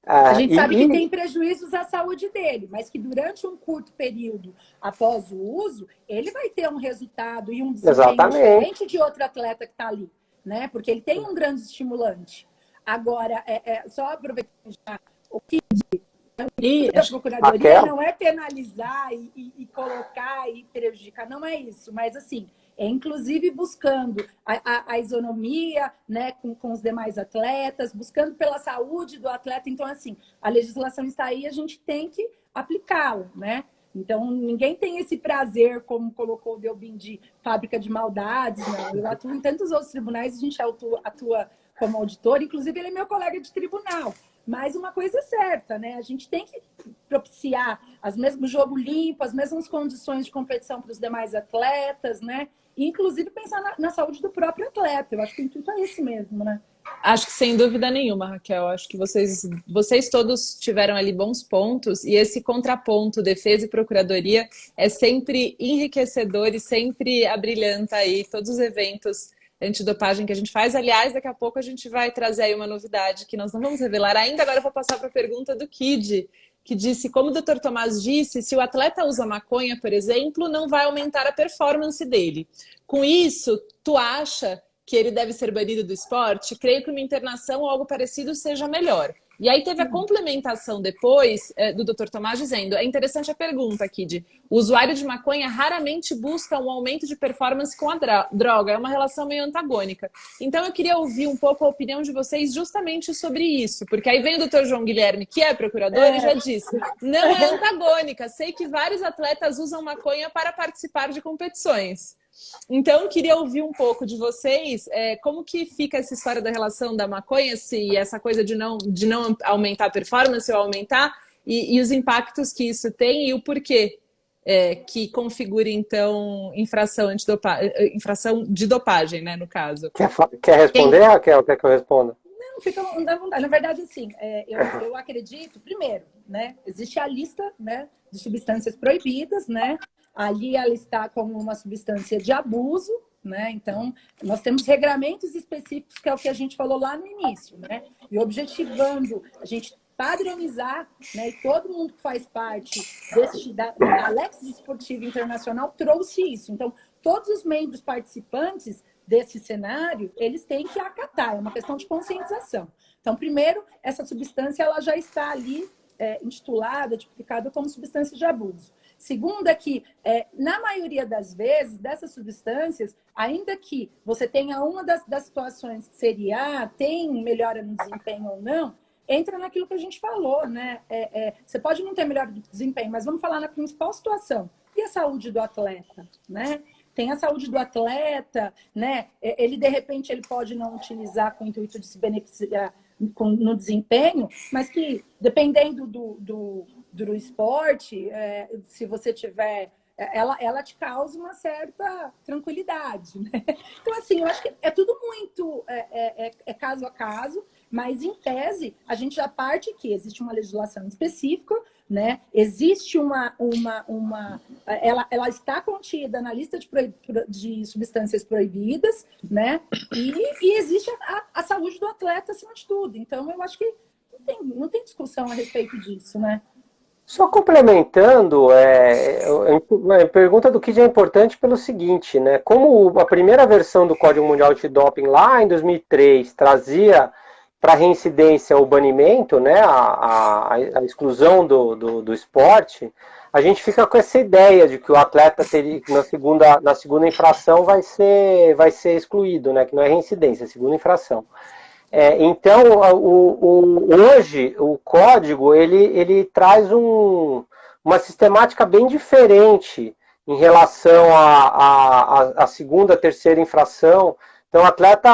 a gente sabe que tem prejuízos à saúde dele, mas que durante um curto período após o uso, ele vai ter um resultado e um desempenho diferente de outro atleta que está ali, né? Porque ele tem um grande estimulante. Agora, só aproveitando já o que a Procuradoria não é penalizar e colocar e prejudicar, não é isso, mas assim, inclusive buscando a isonomia, né, com os demais atletas, buscando pela saúde do atleta. Então, assim, a legislação está aí, a gente tem que aplicá-la, né? Então, ninguém tem esse prazer, como colocou o Delbin, de fábrica de maldades, não. Eu atuo em tantos outros tribunais, a gente atua como auditor, inclusive ele é meu colega de tribunal. Mas uma coisa é certa, né? A gente tem que propiciar o jogo limpo, as mesmas condições de competição para os demais atletas, né? E, inclusive, pensar na saúde do próprio atleta. Eu acho que o intuito é esse mesmo, né? Acho que sem dúvida nenhuma, Raquel. Acho que vocês todos tiveram ali bons pontos, e esse contraponto, defesa e procuradoria, é sempre enriquecedor e sempre abrilhanta aí todos os eventos antidopagem que a gente faz. Aliás, daqui a pouco a gente vai trazer aí uma novidade que nós não vamos revelar ainda. Agora eu vou passar para a pergunta do Kid, que disse, como o Dr. Tomás disse, se o atleta usa maconha, por exemplo, não vai aumentar a performance dele. Com isso, tu acha que ele deve ser banido do esporte? Creio que uma internação ou algo parecido seja melhor. E aí teve a complementação depois do Dr. Tomás dizendo, é interessante a pergunta, Kid, o usuário de maconha raramente busca um aumento de performance com a droga, é uma relação meio antagônica. Então eu queria ouvir um pouco a opinião de vocês justamente sobre isso, porque aí vem o Dr. João Guilherme, que é procurador, e já disse, não é antagônica, sei que vários atletas usam maconha para participar de competições. Então, eu queria ouvir um pouco de vocês, como que fica essa história da relação da maconha, se essa coisa de não aumentar a performance ou aumentar, e os impactos que isso tem e o porquê que configura, então, infração de dopagem, né, no caso. Quer responder, Raquel? Quer que eu responda? Não, fica à vontade. Na verdade, assim, eu acredito, primeiro, né, existe a lista, né, de substâncias proibidas, né? Ali ela está como uma substância de abuso, né? Então, nós temos regramentos específicos, que é o que a gente falou lá no início, né? E objetivando a gente padronizar, né? E todo mundo que faz parte da Alex Esportiva Internacional trouxe isso. Então, todos os membros participantes desse cenário, eles têm que acatar, é uma questão de conscientização. Então, primeiro, essa substância ela já está ali intitulada, tipificada como substância de abuso. Segundo é que, na maioria das vezes, dessas substâncias, ainda que você tenha uma das situações que seria, tem melhora no desempenho ou não, entra naquilo que a gente falou, né? Você pode não ter melhor desempenho, mas vamos falar na principal situação. E a saúde do atleta, né? Tem a saúde do atleta, né? Ele, de repente, ele pode não utilizar com o intuito de se beneficiar no desempenho, mas que, dependendo do esporte, se você tiver... Ela te causa uma certa tranquilidade, né? Então, assim, eu acho que é tudo muito caso a caso, mas, em tese, a gente já parte que existe uma legislação específica, né? Existe ela está contida na lista de substâncias proibidas, né? E existe a saúde do atleta acima de tudo. Então, eu acho que não tem discussão a respeito disso, né? Só complementando, a pergunta do Kid é importante pelo seguinte, né? Como a primeira versão do Código Mundial Antidoping lá em 2003 trazia para reincidência o banimento, né, a exclusão do esporte, a gente fica com essa ideia de que o atleta teria, na segunda infração vai ser excluído, né, que não é reincidência, é segunda infração. Então, hoje, o código, ele traz uma sistemática bem diferente em relação à segunda, terceira infração. Então, o atleta,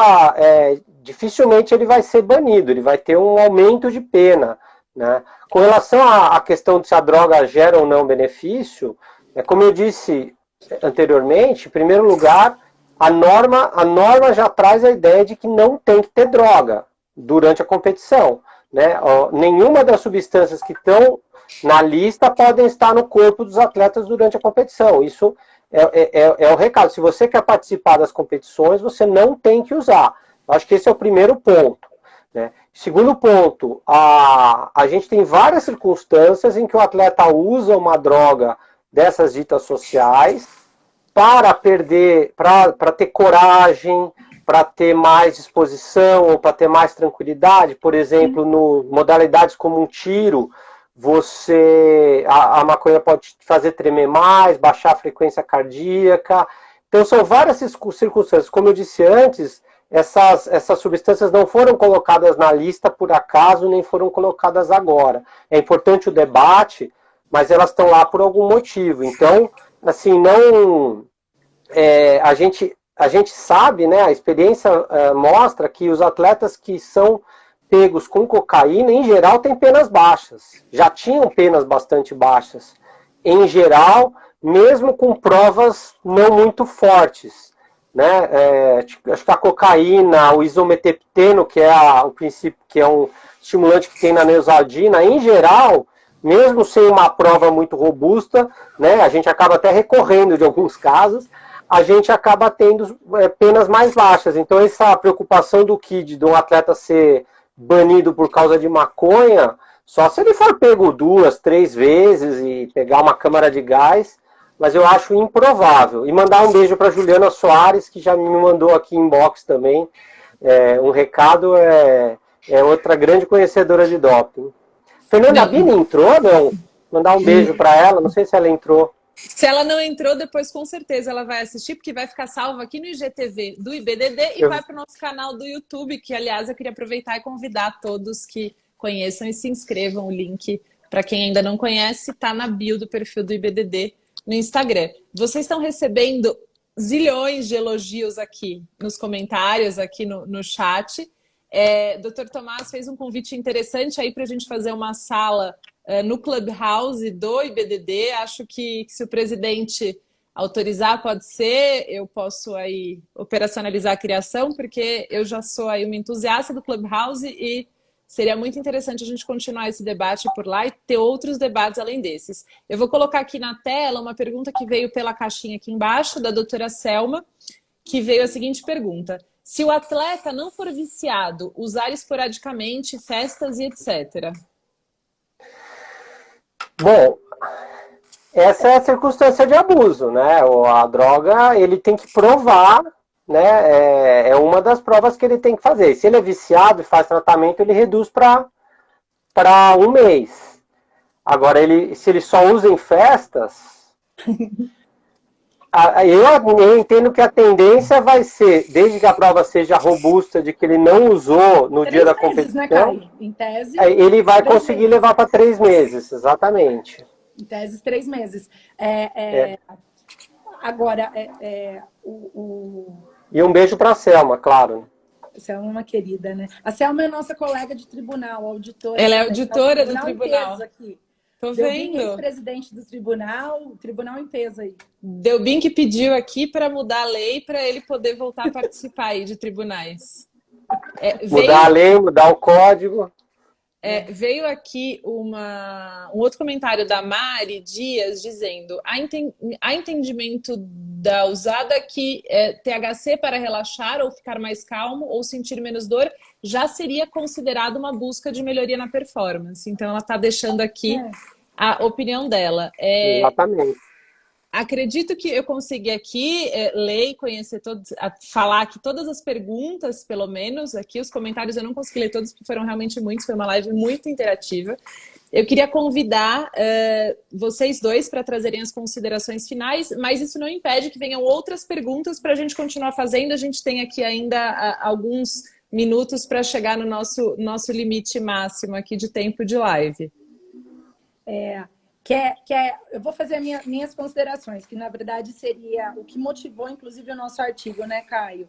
dificilmente ele vai ser banido, ele vai ter um aumento de pena, né? Com relação à questão de se a droga gera ou não benefício, como eu disse anteriormente, em primeiro lugar, a norma já traz a ideia de que não tem que ter droga durante a competição, né? Nenhuma das substâncias que estão na lista podem estar no corpo dos atletas durante a competição. Isso é o recado. Se você quer participar das competições, você não tem que usar. Acho que esse é o primeiro ponto, né? Segundo ponto, a gente tem várias circunstâncias em que o atleta usa uma droga dessas ditas sociais para ter coragem, para ter mais disposição, ou para ter mais tranquilidade. Por exemplo, no modalidades como um tiro, a maconha pode fazer tremer mais, baixar a frequência cardíaca. Então, são várias circunstâncias. Como eu disse antes, essas substâncias não foram colocadas na lista por acaso, nem foram colocadas agora. É importante o debate, mas elas estão lá por algum motivo. Então, assim, a gente sabe, né, a experiência mostra que os atletas que são pegos com cocaína, em geral, têm penas baixas. Já tinham penas bastante baixas. Em geral, mesmo com provas não muito fortes, né? Acho que a cocaína, o isometepteno, que é o princípio, que é um estimulante que tem na neosaldina, em geral, mesmo sem uma prova muito robusta, né, a gente acaba até recorrendo de alguns casos, a gente acaba tendo penas mais baixas. Então, essa preocupação do Kid, de um atleta ser banido por causa de maconha, só se ele for pego 2, 3 vezes e pegar uma câmara de gás, mas eu acho improvável. E mandar um beijo para Juliana Soares, que já me mandou aqui inbox também um recado, outra grande conhecedora de doping. Fernanda Bini entrou, não? Mandar um beijo para ela, não sei se ela entrou. Se ela não entrou, depois com certeza ela vai assistir, porque vai ficar salva aqui no IGTV do IBDD e vai para o nosso canal do YouTube, que, aliás, eu queria aproveitar e convidar todos que conheçam e se inscrevam. O link, para quem ainda não conhece, está na bio do perfil do IBDD no Instagram. Vocês estão recebendo zilhões de elogios aqui nos comentários, aqui no chat. Dr. Tomás fez um convite interessante aí para a gente fazer uma sala no Clubhouse do IBDD. Acho que se o presidente autorizar, pode ser. Eu posso aí operacionalizar a criação, porque eu já sou aí uma entusiasta do Clubhouse e seria muito interessante a gente continuar esse debate por lá e ter outros debates além desses. Eu vou colocar aqui na tela uma pergunta que veio pela caixinha aqui embaixo, da doutora Selma, que veio a seguinte pergunta: se o atleta não for viciado, usar esporadicamente, festas e etc. Bom, essa é a circunstância de abuso, né? A droga, ele tem que provar, né? É uma das provas que ele tem que fazer. Se ele é viciado e faz tratamento, ele reduz para 1 mês. Agora, se ele só usa em festas, eu entendo que a tendência vai ser, desde que a prova seja robusta, de que ele não usou no dia da competição, né, Caio? Em tese, ele vai conseguir levar para 3 meses, exatamente. Em tese, 3 meses. Agora, E um beijo para a Selma, claro. A Selma é uma querida, né? A Selma é nossa colega de tribunal, auditora. Ela é auditora do tribunal. Aqui. Tô Delbin, vendo. ex-presidente do tribunal, o tribunal em peso aí. Delbin que pediu aqui para mudar a lei para ele poder voltar a participar aí de tribunais. Mudar a lei, mudar o código. Veio aqui um outro comentário da Mari Dias dizendo: há entendimento da usada que THC para relaxar ou ficar mais calmo ou sentir menos dor já seria considerado uma busca de melhoria na performance. Então ela está deixando aqui a opinião dela. Exatamente. Acredito que eu consegui aqui ler e conhecer todos, falar aqui todas as perguntas, pelo menos. Aqui os comentários eu não consegui ler todos, porque foram realmente muitos. Foi uma live muito interativa. Eu queria convidar vocês dois para trazerem as considerações finais, mas isso não impede que venham outras perguntas para a gente continuar fazendo. A gente tem aqui ainda alguns minutos para chegar no nosso limite máximo aqui de tempo de live. Eu vou fazer minhas considerações, que na verdade seria o que motivou, inclusive, o nosso artigo, né, Caio?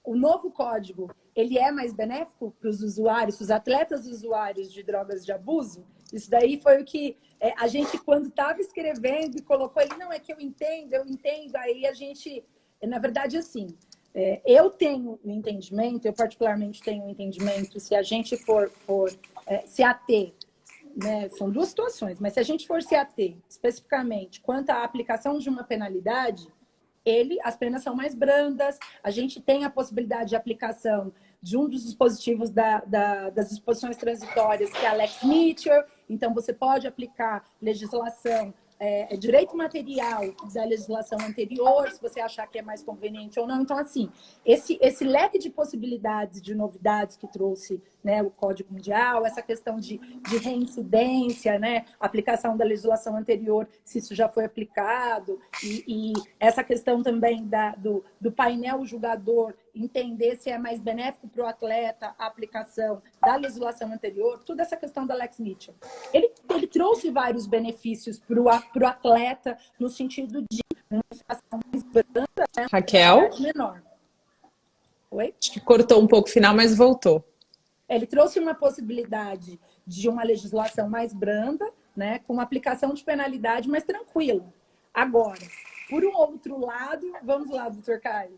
O novo código, ele é mais benéfico para os usuários, os atletas usuários de drogas de abuso? Isso daí foi o que a gente, quando estava escrevendo, colocou ele, não, é que eu entendo, aí a gente, na verdade, assim, eu tenho um entendimento, eu particularmente tenho um entendimento, se a gente for se ater, né, são duas situações, mas se a gente for se ater especificamente quanto à aplicação de uma penalidade, as penas são mais brandas, a gente tem a possibilidade de aplicação de um dos dispositivos das disposições transitórias, que é a Lex Mitchell, então você pode aplicar legislação, direito material da legislação anterior, se você achar que é mais conveniente ou não. Então, assim, esse leque de possibilidades, de novidades que trouxe, né, o Código Mundial, essa questão de reincidência, né, aplicação da legislação anterior, se isso já foi aplicado, e essa questão também do painel julgador entender se é mais benéfico para o atleta a aplicação da legislação anterior, toda essa questão da Lex Mitchell. Ele trouxe vários benefícios para o atleta no sentido de uma situação mais branda, né? Raquel? Menor. Oi? Acho que cortou um pouco o final, mas voltou. Ele trouxe uma possibilidade de uma legislação mais branda, né, com uma aplicação de penalidade mais tranquila. Agora, por um outro lado, vamos lá, doutor Caio.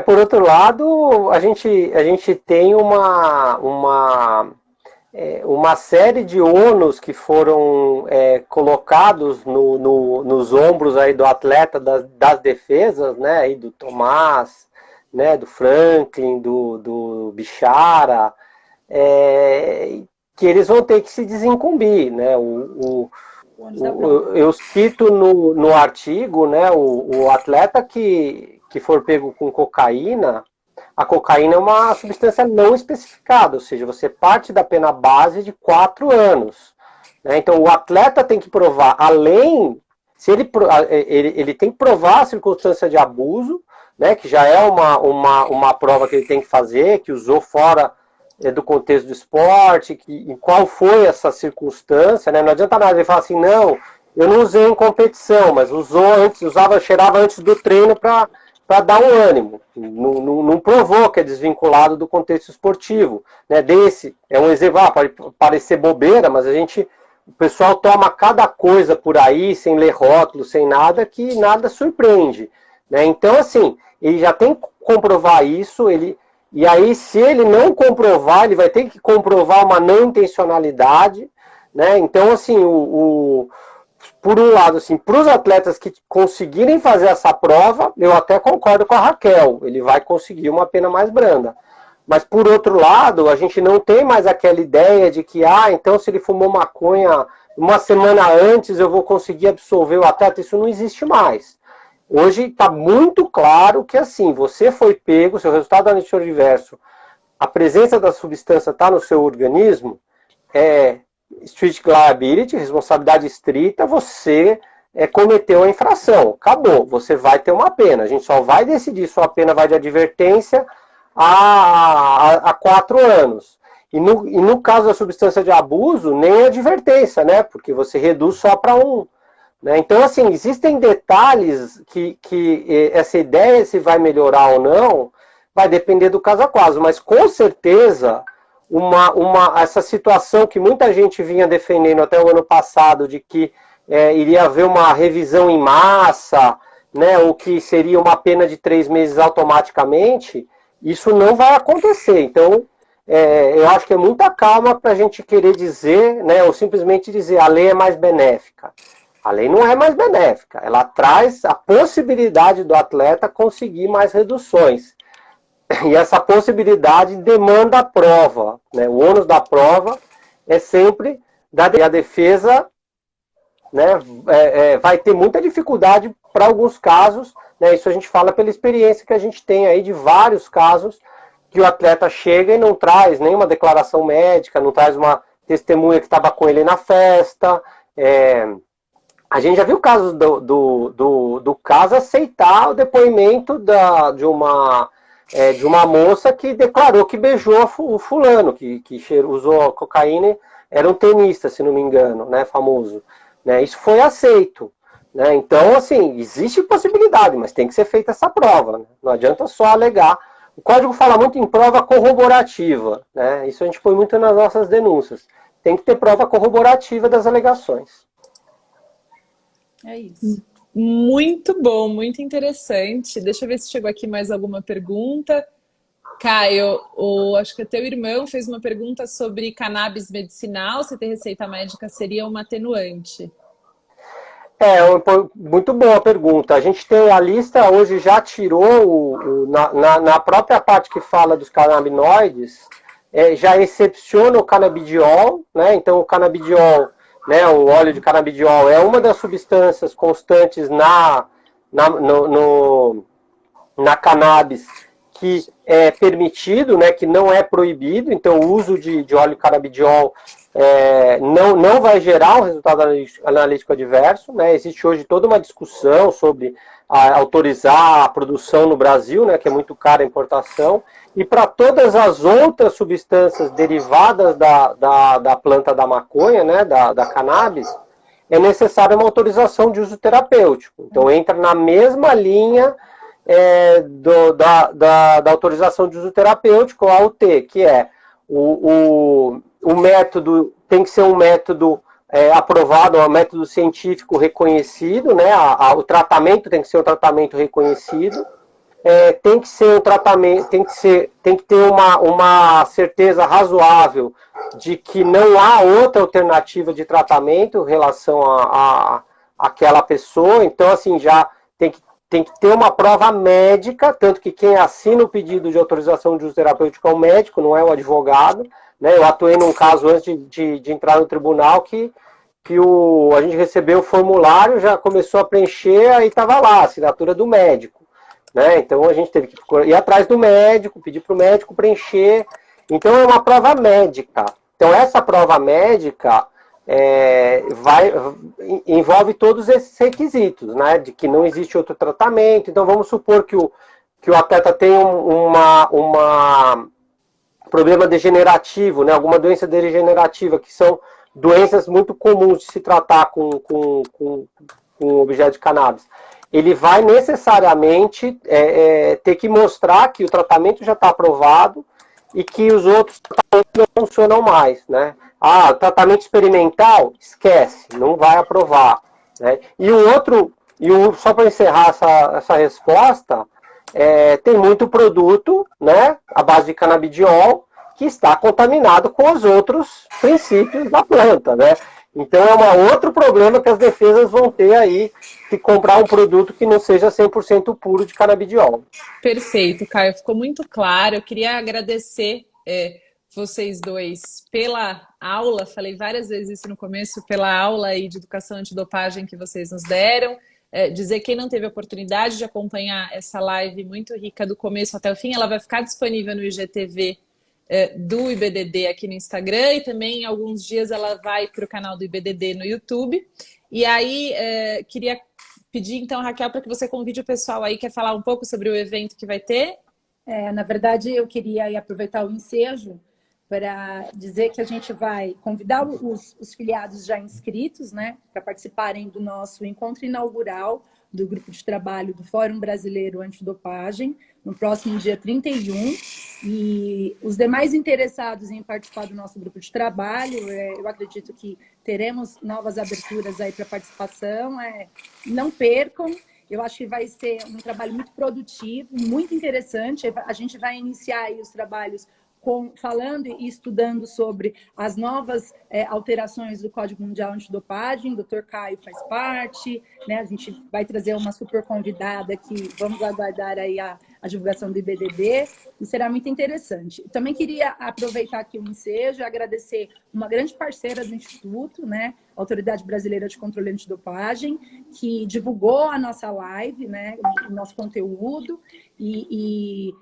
Por outro lado, a gente tem uma série de ônus que foram colocados nos ombros aí do atleta das defesas, né, aí do Tomás, né, do Franklin, do Bichara, que eles vão ter que se desincumbir, né? Eu cito no artigo, né, o atleta que for pego com cocaína, a cocaína é uma substância não especificada, ou seja, você parte da pena base de 4 anos. Né? Então, o atleta tem que provar, se ele tem que provar a circunstância de abuso, né, que já é uma prova que ele tem que fazer, que usou fora do contexto do esporte, e qual foi essa circunstância, né? Não adianta nada ele falar assim, não, eu não usei em competição, mas cheirava antes do treino para dar um ânimo. Não provou que é desvinculado do contexto esportivo. Né? É um exemplo, pode parecer bobeira, mas o pessoal toma cada coisa por aí, sem ler rótulo, sem nada, que nada surpreende. Né? Então, assim, ele já tem que comprovar isso, e aí, se ele não comprovar, ele vai ter que comprovar uma não intencionalidade. Né? Então, assim, por um lado, assim, para os atletas que conseguirem fazer essa prova, eu até concordo com a Raquel, ele vai conseguir uma pena mais branda. Mas, por outro lado, a gente não tem mais aquela ideia de que, então se ele fumou maconha uma semana antes, eu vou conseguir absolver o atleta. Isso não existe mais. Hoje está muito claro que, assim, você foi pego, seu resultado analítico adverso, a presença da substância está no seu organismo, strict liability, responsabilidade estrita, você cometeu a infração. Acabou, você vai ter uma pena. A gente só vai decidir se a pena vai de advertência a 4 anos. E no caso da substância de abuso, nem advertência, né? Porque você reduz só para 1. Né? Então, assim, existem detalhes que essa ideia, se vai melhorar ou não, vai depender do caso a caso. Mas, com certeza, essa situação que muita gente vinha defendendo até o ano passado, de que iria haver uma revisão em massa, né, ou que seria uma pena de 3 meses automaticamente, isso não vai acontecer. Então, eu acho que é muita calma para a gente querer dizer, né, ou simplesmente dizer a lei é mais benéfica. A lei não é mais benéfica, ela traz a possibilidade do atleta conseguir mais reduções. E essa possibilidade demanda a prova. Né? O ônus da prova é sempre a defesa, né, vai ter muita dificuldade para alguns casos. Né? Isso a gente fala pela experiência que a gente tem aí de vários casos que o atleta chega e não traz nenhuma declaração médica, não traz uma testemunha que estava com ele na festa. A gente já viu casos do caso aceitar o depoimento de uma moça que declarou que beijou o fulano, que usou cocaína, era um tenista, se não me engano, né, famoso. Né, isso foi aceito. Né, então, assim, existe possibilidade, mas tem que ser feita essa prova. Né, não adianta só alegar. O código fala muito em prova corroborativa. Né, isso a gente põe muito nas nossas denúncias. Tem que ter prova corroborativa das alegações. É isso. Muito bom, muito interessante. Deixa eu ver se chegou aqui mais alguma pergunta. Caio, acho que o teu irmão fez uma pergunta sobre cannabis medicinal. Se ter receita médica seria uma atenuante? Muito boa a pergunta. A gente tem a lista, hoje já tirou, na própria parte que fala dos canabinoides, já excepciona o canabidiol, né? Então o canabidiol, né, o óleo de canabidiol é uma das substâncias constantes na cannabis que é permitido, né, que não é proibido. Então o uso de óleo de canabidiol não vai gerar um resultado analítico adverso. Né? Existe hoje toda uma discussão sobre autorizar a produção no Brasil, né, que é muito cara a importação. E para todas as outras substâncias derivadas da planta da maconha, né, da cannabis, é necessária uma autorização de uso terapêutico. Então entra na mesma linha da autorização de uso terapêutico, a AUT, que é o método, tem que ser um método aprovado, um método científico reconhecido, né? O tratamento tem que ser um tratamento reconhecido. Tem que ser um tratamento, tem que ter uma certeza razoável de que não há outra alternativa de tratamento em relação a aquela pessoa. Então, assim, já tem que ter uma prova médica, tanto que quem assina o pedido de autorização de uso terapêutico é o médico, não é o advogado. Né? Eu atuei num caso antes de entrar no tribunal que a gente recebeu o formulário, já começou a preencher, aí estava lá, a assinatura do médico. Né? Então a gente teve que ir atrás do médico, pedir para o médico preencher. Então é uma prova médica. Então essa prova médica envolve todos esses requisitos, né? De que não existe outro tratamento. Então vamos supor que o atleta tem um problema degenerativo, né? Alguma doença degenerativa, que são doenças muito comuns de se tratar com objeto de cannabis. Ele vai necessariamente ter que mostrar que o tratamento já está aprovado e que os outros tratamentos não funcionam mais, né? Ah, tratamento experimental, esquece, não vai aprovar, né? Só para encerrar essa resposta, tem muito produto, né, à base de canabidiol, que está contaminado com os outros princípios da planta, né? Então é um outro problema que as defesas vão ter aí se comprar um produto que não seja 100% puro de canabidiol. Perfeito, Caio, ficou muito claro. Eu queria agradecer vocês dois pela aula, falei várias vezes isso no começo, pela aula aí de educação antidopagem que vocês nos deram. Dizer quem não teve a oportunidade de acompanhar essa live muito rica do começo até o fim, ela vai ficar disponível no IGTV do IBDD aqui no Instagram, e também em alguns dias ela vai para o canal do IBDD no YouTube. E aí, queria pedir então, Raquel, para que você convide o pessoal aí, quer falar um pouco sobre o evento que vai ter? Na verdade, eu queria aproveitar o ensejo para dizer que a gente vai convidar os filiados já inscritos, né, para participarem do nosso encontro inaugural do grupo de trabalho do Fórum Brasileiro Antidopagem, no próximo dia 31. E os demais interessados em participar do nosso grupo de trabalho, eu acredito que teremos novas aberturas aí para participação. Não percam. Eu acho que vai ser um trabalho muito produtivo, muito interessante. A gente vai iniciar aí os trabalhos falando e estudando sobre as novas alterações do Código Mundial Antidopagem. O Dr. Caio faz parte, né? A gente vai trazer uma super convidada que vamos aguardar aí a divulgação do IBDD, e será muito interessante. Também queria aproveitar aqui o ensejo e agradecer uma grande parceira do Instituto, né, a Autoridade Brasileira de Controle Antidopagem, que divulgou a nossa live, né, o nosso conteúdo, e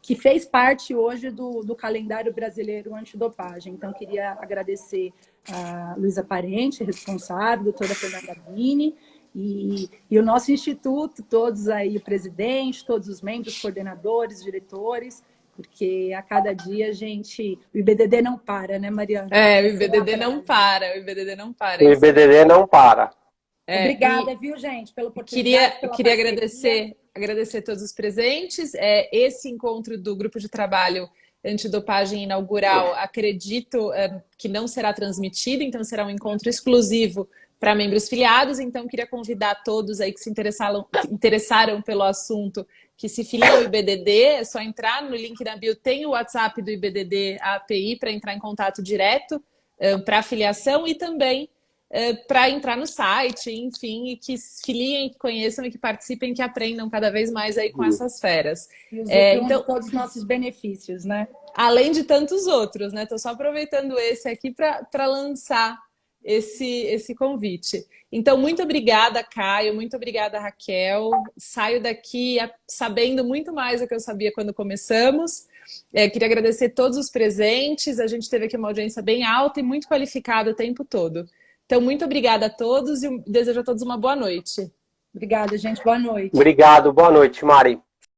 que fez parte hoje do calendário brasileiro antidopagem. Então, queria agradecer a Luísa Parente, responsável, a doutora Fernanda Bini, e o nosso instituto, todos aí, o presidente, todos os membros, coordenadores, diretores, porque a cada dia o IBDD não para, né, Mariana? O IBDD não para, o IBDD não para. O IBDD não para. Obrigada, viu, gente, pela oportunidade. Queria agradecer a todos os presentes. Esse encontro do Grupo de Trabalho Antidopagem inaugural, acredito que não será transmitido, então será um encontro exclusivo para membros filiados. Então, queria convidar todos aí que se interessaram pelo assunto, que se filiam ao IBDD, é só entrar no link da bio, tem o WhatsApp do IBDD, a API, para entrar em contato direto para afiliação, e também para entrar no site, enfim, e que se filiem, que conheçam e que participem, que aprendam cada vez mais aí com essas feras. Então, todos os nossos benefícios, né? Além de tantos outros, né? Estou só aproveitando esse aqui para lançar esse convite. Então, muito obrigada, Caio, muito obrigada, Raquel. Saio daqui sabendo muito mais do que eu sabia quando começamos. Queria agradecer todos os presentes. A gente teve aqui uma audiência bem alta e muito qualificada o tempo todo. Então, muito obrigada a todos e desejo a todos uma boa noite. Obrigada, gente. Boa noite. Obrigado. Boa noite, Mari.